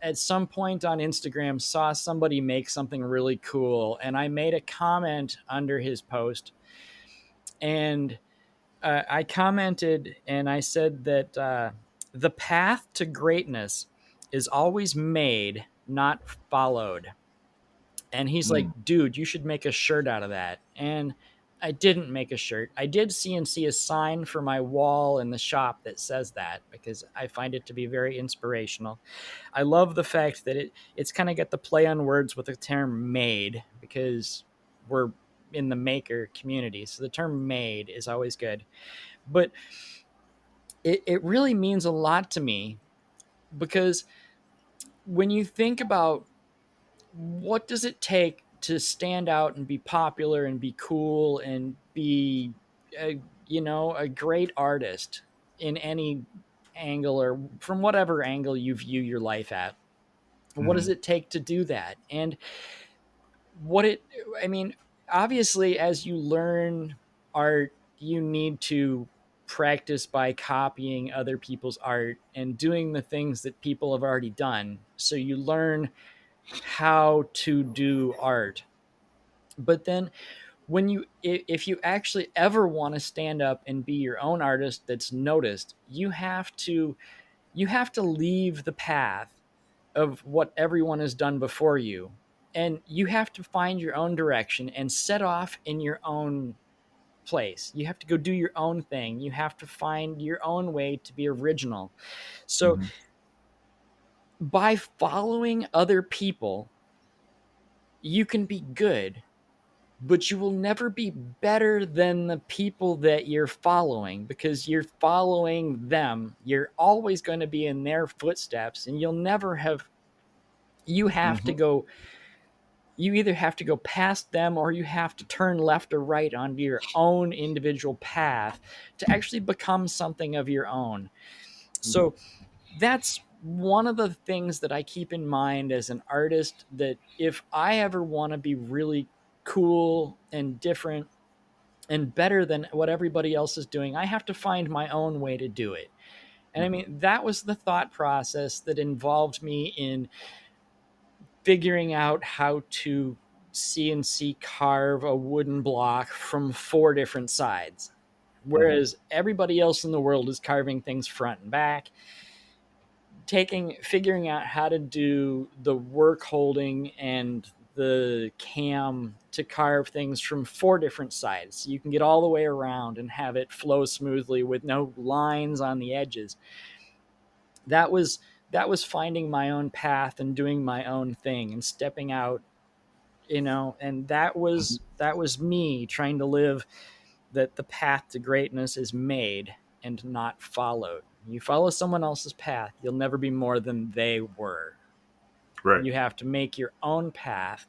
at some point on Instagram saw somebody make something really cool, and I made a comment under his post, and I commented and I said that the path to greatness is always made, not followed. And he's like, Mm, dude, you should make a shirt out of that. And I didn't make a shirt. I did CNC a sign for my wall in the shop that says that because I find it to be very inspirational. I love the fact that it's kind of got the play on words with the term made because we're in the maker community. So the term made is always good. But it really means a lot to me because when you think about what does it take to stand out and be popular and be cool and be a great artist in any angle or from whatever angle you view your life at, what does mhm, it take to do that? And what it I mean, obviously as you learn art, you need to practice by copying other people's art and doing the things that people have already done, so you learn how to do art. But then when if you actually ever want to stand up and be your own artist that's noticed, you have to leave the path of what everyone has done before you, and you have to find your own direction and set off in your own place. You have to go do your own thing. You have to find your own way to be original. So mhm, by following other people, you can be good, but you will never be better than the people that you're following because you're following them. You're always going to be in their footsteps, and you'll never have. You have to mhm, go. You either have to go past them or you have to turn left or right onto your own individual path to actually become something of your own. mhm, So that's one of the things that I keep in mind as an artist, that if I ever want to be really cool and different and better than what everybody else is doing, I have to find my own way to do it. And I mhm, mean, that was the thought process that involved me in figuring out how to CNC carve a wooden block from four different sides. mhm, Whereas everybody else in the world is carving things front and back, figuring out how to do the work holding and the cam to carve things from 4 different sides. You can get all the way around and have it flow smoothly with no lines on the edges. That was finding my own path and doing my own thing and stepping out, and that was me trying to live that the path to greatness is made and not followed. You follow someone else's path, you'll never be more than they were. Right. You have to make your own path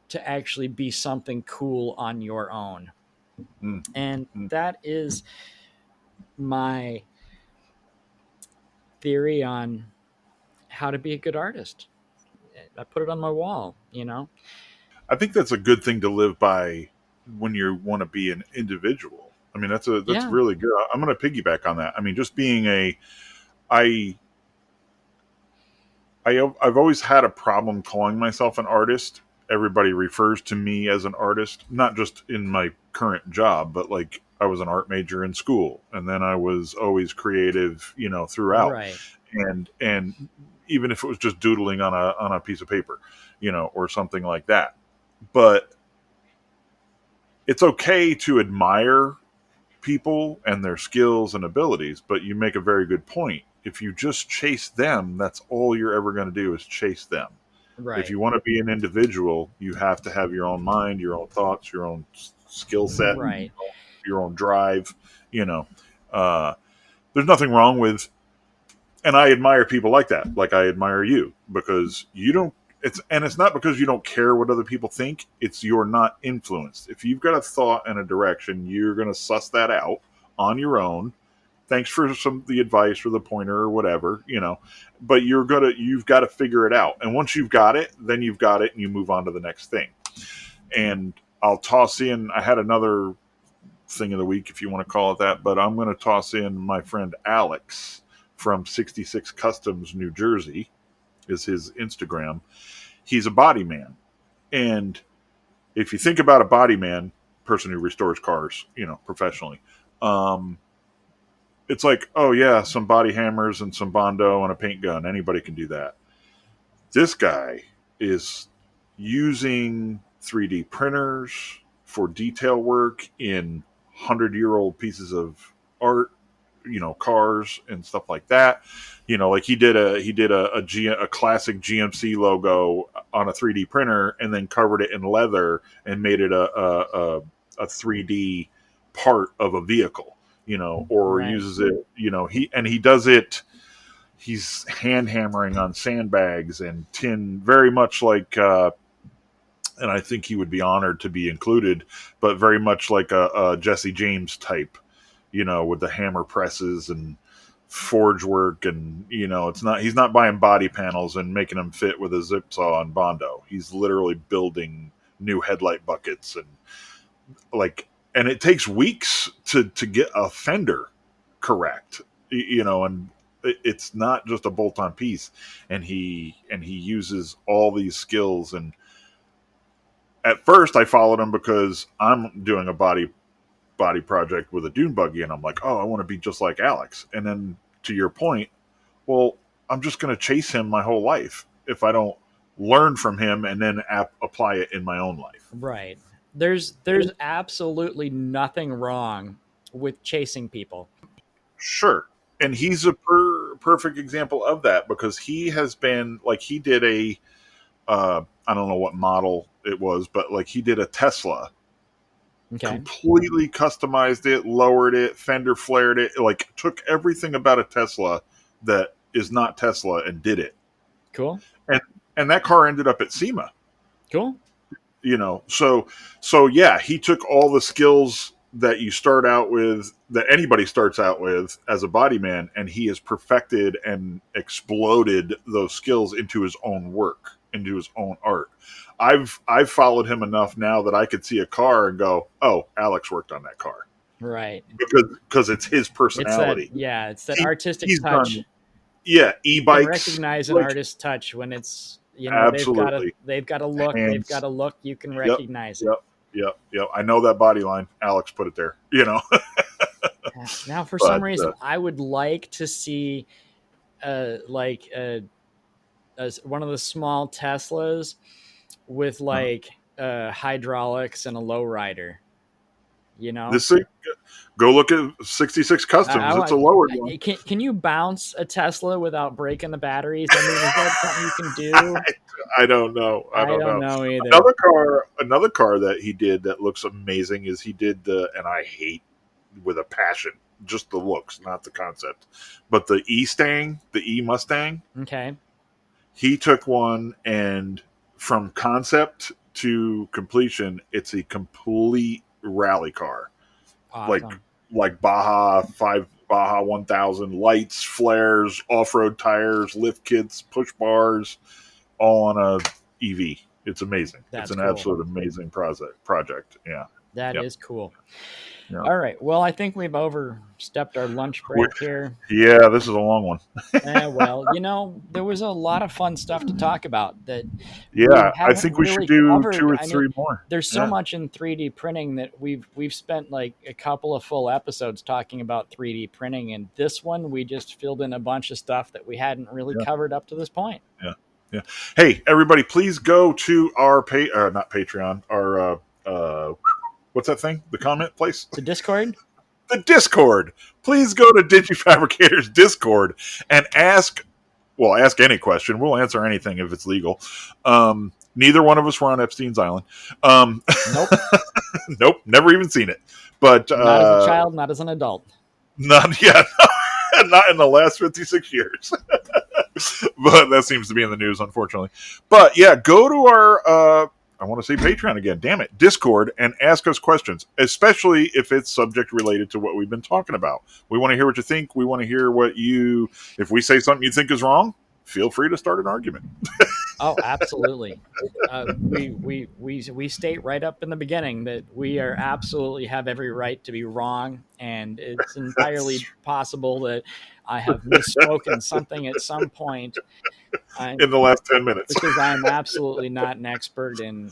to actually be something cool on your own. Mm. And Mm. that is my theory on how to be a good artist. I put it on my wall. I think that's a good thing to live by when you want to be an individual. I mean, that's Yeah, really good. I'm going to piggyback on that. I mean, just being I I've always had a problem calling myself an artist. Everybody refers to me as an artist, not just in my current job, but like I was an art major in school, and then I was always creative, throughout. right, And even if it was just doodling on a piece of paper, or something like that. But it's okay to admire people and their skills and abilities, but you make a very good point. If you just chase them, that's all you're ever going to do is chase them. If right, you want to be an individual, you have to have your own mind, your own thoughts, your own skill set, right, your own drive. You know, uh, there's nothing wrong with, and I admire people like that. Like I admire you because you don't. It's not because you don't care what other people think. It's you're not influenced. If you've got a thought and a direction, you're going to suss that out on your own. Thanks for some the advice or the pointer or whatever, but you've got to figure it out. And once you've got it, then you've got it and you move on to the next thing. And I'll toss in I had another thing of the week if you want to call it that, but I'm going to toss in my friend Alex from 66 Customs New Jersey is his Instagram. He's a body man. And if you think about a body man, person who restores cars, professionally, um, it's like, oh yeah, some body hammers and some bondo and a paint gun. Anybody can do that. This guy is using 3D printers for detail work in 100-year-old pieces of art, cars and stuff like that. Like he did a classic GMC logo on a 3D printer and then covered it in leather and made it a 3D part of a vehicle, or right, uses it, he does it. He's hand hammering on sandbags and tin, very much like, and I think he would be honored to be included, but very much like a Jesse James type, with the hammer presses and forge work. And, he's not buying body panels and making them fit with a zip saw and Bondo. He's literally building new headlight buckets and it takes weeks to get a fender correct, and it's not just a bolt-on piece. And he uses all these skills. And at first I followed him because I'm doing a body project with a dune buggy, and I'm like, oh, I want to be just like Alex. And then to your point, well, I'm just going to chase him my whole life if I don't learn from him and then apply it in my own life. right. There's absolutely nothing wrong with chasing people. Sure. And he's a perfect example of that because he has been like he did I don't know what model it was, but like he did a Tesla, Okay, completely customized it, lowered it, fender flared it, like took everything about a Tesla that is not Tesla and did it. cool, And that car ended up at SEMA, cool, so yeah, he took all the skills that you start out with, that anybody starts out with as a body man, and he has perfected and exploded those skills into his own work, into his own art. I've followed him enough now that I could see a car and go, oh, Alex worked on that car, right. because it's his It's that, personality. yeah, it's that he, artistic he's touch. done, yeah, You can e-bikes, recognize an like, artist's touch when it's, absolutely. they've got a look, they've got Hands. a look, you can Yep. recognize it. Yep. Yep. I know that body line. Alex put it there. Now, for some But reason, I would like to see like one of the small Teslas with uh, like hydraulics and a lowrider. You know, This thing, go look at 66 Customs. It's a lowered one. can you bounce a Tesla without breaking the batteries? I mean, is that something you can do? I don't know. I I don't don't know. know either. Another car that he did that looks amazing is he did the, and I hate with a passion just the looks, not the concept, but the E Mustang. Okay, He took one and from concept to completion, it's a complete rally car, like awesome. Baja 1000 lights, flares, off road tires, lift kits, push bars, all on a EV. It's amazing. It's That's an cool. absolute amazing project. Yeah. That Yep. is cool. Yeah. All right. Well, I think we've overstepped our lunch break here. Yeah, this is a long one. Well, there was a lot of fun stuff to talk about that we Yeah, I haven't think we should really do two covered. or I mean, three more. there's so Yeah. much in 3D printing that we've spent like a couple of full episodes talking about 3D printing, and this one we just filled in a bunch of stuff that we hadn't really Yeah. covered up to this point. Yeah. Yeah. Hey, everybody, please go to our not Patreon, our what's that thing? The comment place? The Discord. The Discord. Please go to Digifabricators Discord and ask any question. We'll answer anything if it's legal. Neither one of us were on Epstein's Island. Nope. Nope, never even seen it. But Not as a child, not as an adult. not yet. Not in the last 56 years. But that seems to be in the news, unfortunately. But yeah, go to our I want to say Patreon again. Damn it, Discord, and ask us questions, especially if it's subject related to what we've been talking about. We want to hear what you think. We want to hear if we say something you think is wrong, feel free to start an argument. Oh, absolutely. We state right up in the beginning that we are absolutely have every right to be wrong, and it's entirely possible that I have misspoken something at some point. In the last 10 minutes. Because I'm absolutely not an expert in,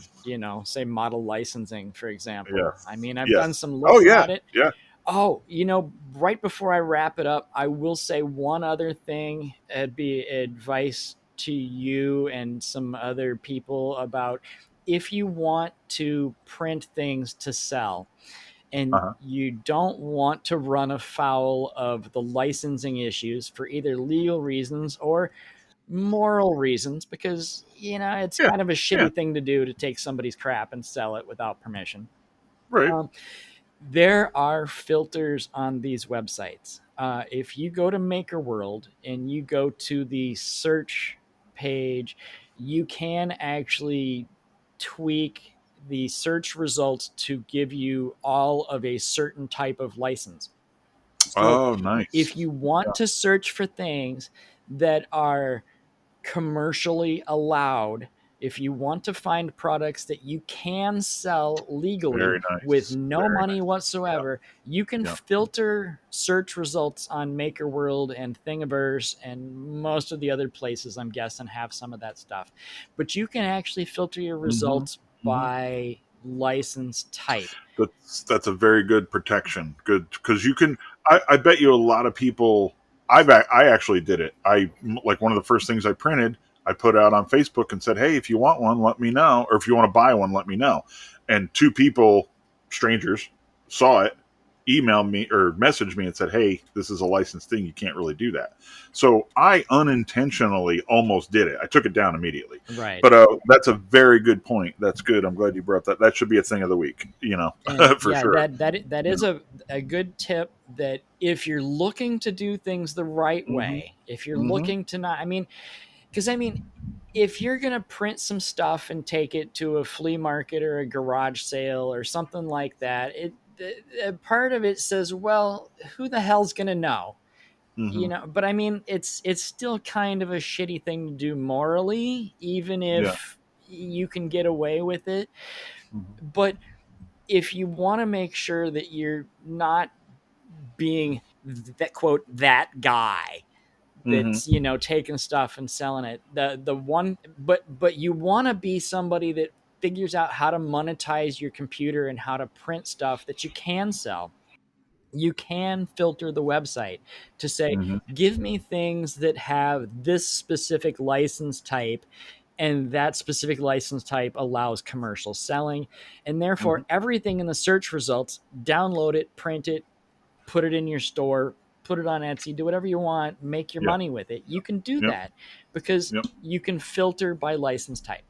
say model licensing, for example. Yes. I mean, I've done Yes. some Oh, looking yeah. at it. Yeah. Oh, right before I wrap it up, I will say one other thing. It'd be advice to you and some other people about if you want to print things to sell and Uh-huh. you don't want to run afoul of the licensing issues for either legal reasons or moral reasons, because it's Yeah. kind of a Yeah. shitty thing to do to take somebody's crap and sell it without permission. Right. um, there are filters on these websites. If you go to Maker World and you go to the search page, you can actually tweak the search results to give you all of a certain type of license. So Oh, if nice. you want Yeah. to search for things that are commercially allowed, if you want to find products that you can sell legally Very with nice. no Very money nice. Yeah. whatsoever, you can Yeah. filter search results on MakerWorld and Thingiverse and most of the other places, I'm guessing, have some of that stuff. But you can actually filter your Mm-hmm. results Mm-hmm. by license type. That's a very good protection. Good, because you can. I bet you a lot of people. I actually did it. Like one of the first things I printed. I put out on Facebook and said, "Hey, if you want one, let me know, or if you want to buy one, let me know." And two people, strangers, saw it, emailed me or messaged me and said, "Hey, this is a licensed thing. You can't really do that." So I unintentionally almost did it. I took it down immediately. Right. But that's a very good point. That's good. I'm glad you brought that. That should be a thing of the week. And For yeah, sure. that is a good tip, that if you're looking to do things the right Mm-hmm. way, if you're Mm-hmm. looking to not, I mean, because I mean, if you're gonna print some stuff and take it to a flea market or a garage sale or something like that, part of it says, well, who the hell's gonna know? Mm-hmm. But I mean, it's still kind of a shitty thing to do morally, even Yeah. if you can get away with it. Mm-hmm. But if you want to make sure that you're not being that quote that guy Mm-hmm. that's taking stuff and selling it, the one, but you want to be somebody that figures out how to monetize your computer and how to print stuff that you can sell. You can filter the website to say, Mm-hmm. give me things that have this specific license type and that specific license type allows commercial selling, and therefore Mm-hmm. everything in the search results, download it, print it, put it in your store, put it on Etsy, do whatever you want, make your Yeah. money with it. You can do Yep. that because Yep. you can filter by license type.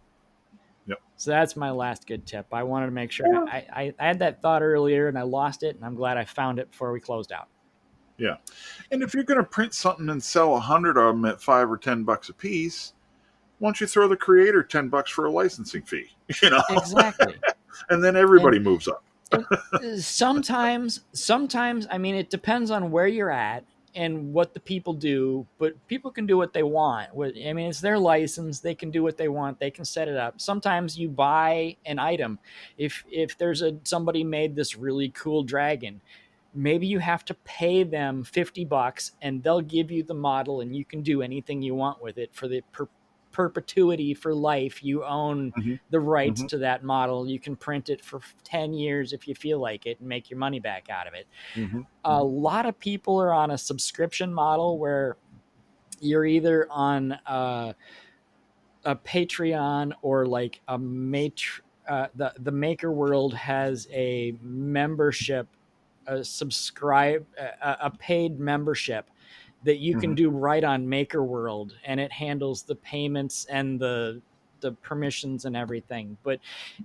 Yep. So that's my last good tip. I wanted to make sure Or I had that thought earlier and I lost it, and I'm glad I found it before we closed out. yeah. And if you're going to print something and sell 100 of them at $5 or $10 a piece, why don't you throw the creator $10 for a licensing fee? You know, Exactly. and then And everybody moves up. and sometimes I mean it depends on where you're at and what the people do, but people can do what they want. I mean, it's their license, they can do what they want, they can set it up. Sometimes you buy an item. If there's a somebody made this really cool dragon, maybe you have to pay them $50 and they'll give you the model and you can do anything you want with it for the perpetuity for life. You own Mm-hmm. the rights Mm-hmm. to that model. You can print it for 10 years if you feel like it and make your money back out of it. Mm-hmm. A Mm-hmm. lot of people are on a subscription model where you're either on a Patreon or like a the Maker World has a membership, a paid membership that you can Mm-hmm. do right on Maker World, and it handles the payments and the permissions and everything. But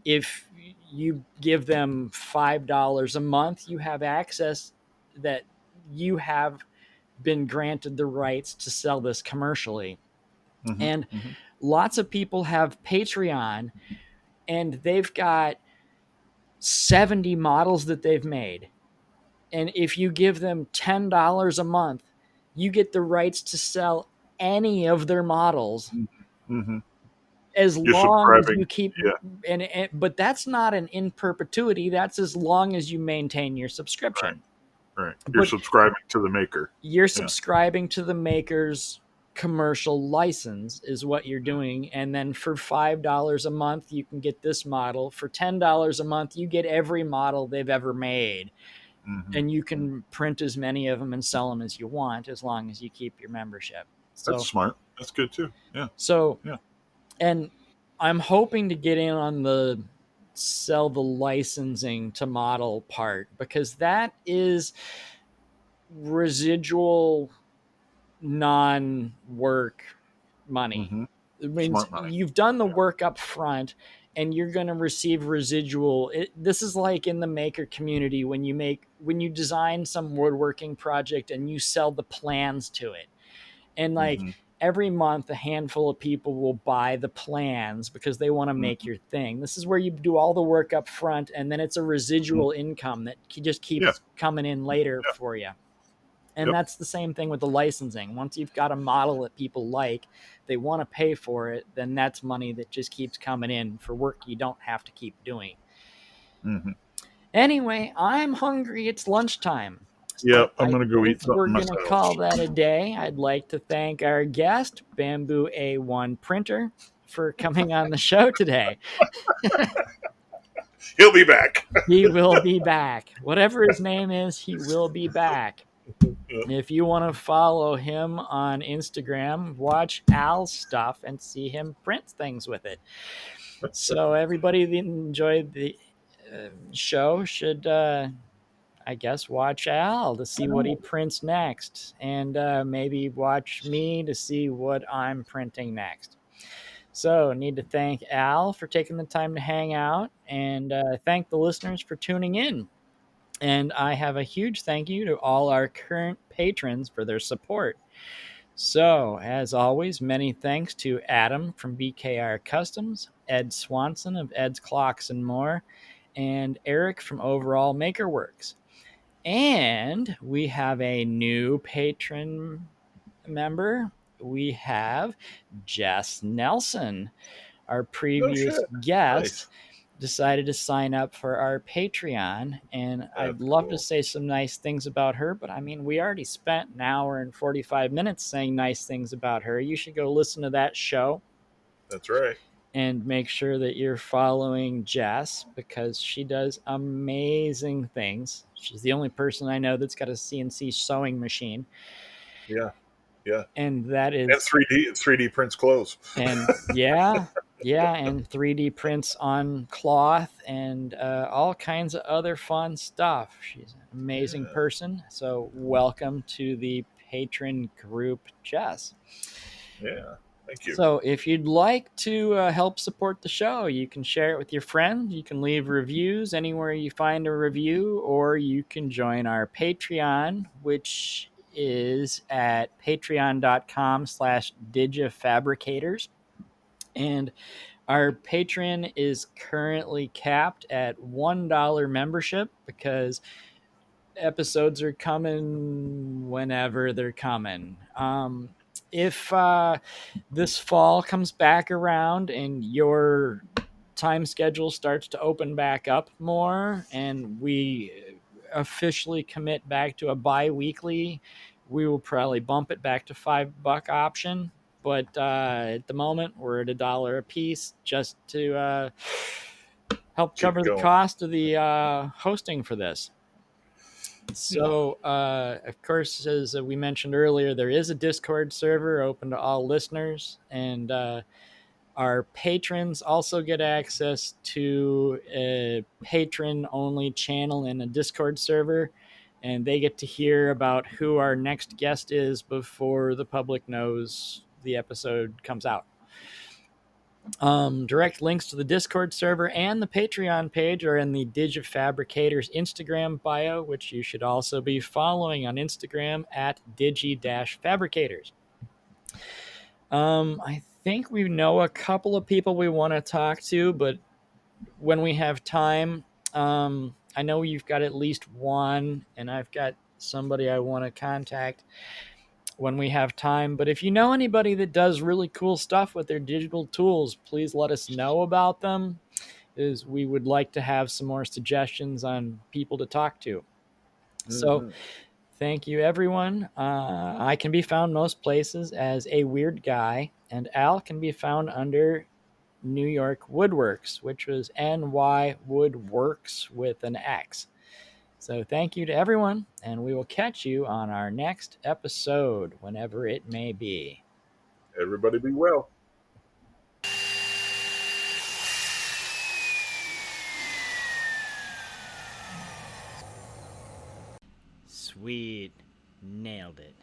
if you give them $5 a month, you have access that you have been granted the rights to sell this commercially. Mm-hmm. And Mm-hmm. lots of people have Patreon and they've got 70 models that they've made. And if you give them $10 a month, you get the rights to sell any of their models Mm-hmm. as You're long as subscribing. you keep. Yeah. And but that's not an in perpetuity, that's as long as you maintain your Right. subscription. Right. You're But subscribing to the maker. you're Yeah. subscribing to the maker's commercial license is what you're Yeah. doing, and then for $5 a month you can get this model. For $10 a month you get every model they've ever made, Mm-hmm. and you Mm-hmm. can print as many of them and sell them as you want as long as you keep your membership. That's so smart. That's good too. Yeah. so Yeah. and I'm hoping to get in on the sell the licensing to model part, because that is residual non-work money. Mm-hmm. It means Smart money. you've done the Yeah. work up front and you're going to receive residual. This is like in the maker community when you design some woodworking project and you sell the plans to it. And like Mm-hmm. every month a handful of people will buy the plans because they want to make Mm-hmm. your thing. This is where you do all the work up front and then it's a Mm-hmm. residual income that just Yeah. keeps coming in later Yeah. for you. And Yep. that's the same thing with the licensing. Once you've got a model that people like, they want to pay for it, then that's money that just keeps coming in for work you don't have to keep doing. Mm-hmm. Anyway, I'm hungry. It's lunchtime. So Yep. I'm I gonna go think eat we're something going to myself. call that a day. I'd like to thank our guest, Bambu A1 Printer, for coming on the show today. He'll be back. He will be back. Whatever his name is, he will be back. Yep. If you want to follow him on Instagram, watch Al's stuff and see him print things with it. So everybody that enjoyed the show should, I guess, watch Al to see what he prints next, and maybe watch me to see what I'm printing next. So, need to thank Al for taking the time to hang out, and thank the listeners for tuning in. And I have a huge thank you to all our current patrons for their support. So, as always, many thanks to Adam from BKR Customs, Ed Swanson of Ed's Clocks and More, and Eric from Overall Makerworks. And we have a new patron member. We have Jess Nelson, our No previous shit. guest, Nice. decided to sign up for our Patreon. And I'd That's love to cool. say some nice things about her, but I mean, we already spent an hour and 45 minutes saying nice things about her. You should go listen to that show That's right. and make sure that you're following Jess because she does amazing things. She's the only person I know that's got a CNC sewing machine. Yeah. Yeah, And that and is 3D prints clothes. and yeah, yeah, and 3D prints on cloth and all kinds of other fun stuff. She's an amazing Yeah, person. So welcome to the patron group, Jess. yeah. Thank you. So, if you'd like to help support the show, you can share it with your friends. You can leave reviews anywhere you find a review, or you can join our Patreon, which is at patreon.com/digifabricators. And our Patreon is currently capped at $1 membership because episodes are coming whenever they're coming. If this fall comes back around and your time schedule starts to open back up more and we officially commit back to a bi-weekly, we will probably bump it back to $5 option. But at the moment, we're at $1 a piece just to help Keep cover it the going. cost of the hosting for this. Yeah. So, of course, as we mentioned earlier, there is a Discord server open to all listeners, and our patrons also get access to a patron only channel in a Discord server, and they get to hear about who our next guest is before the public knows the episode comes out. Direct links to the Discord server and the Patreon page are in the Digifabricators Instagram bio, which you should also be following on Instagram at digi-fabricators. I think we know a couple of people we want to talk to, but when we have time, I know you've got at least one, and I've got somebody I want to contact when we have time. But if you know anybody that does really cool stuff with their digital tools, please let us know about them. Is we would like to have some more suggestions on people to talk to. So Hmm. thank you, everyone. I can be found most places as a weird guy, and Al can be found under New York Woodworks, which was NY Woodworks with an X. So thank you to everyone, and we will catch you on our next episode, whenever it may be. Everybody be well. Sweet. Nailed it.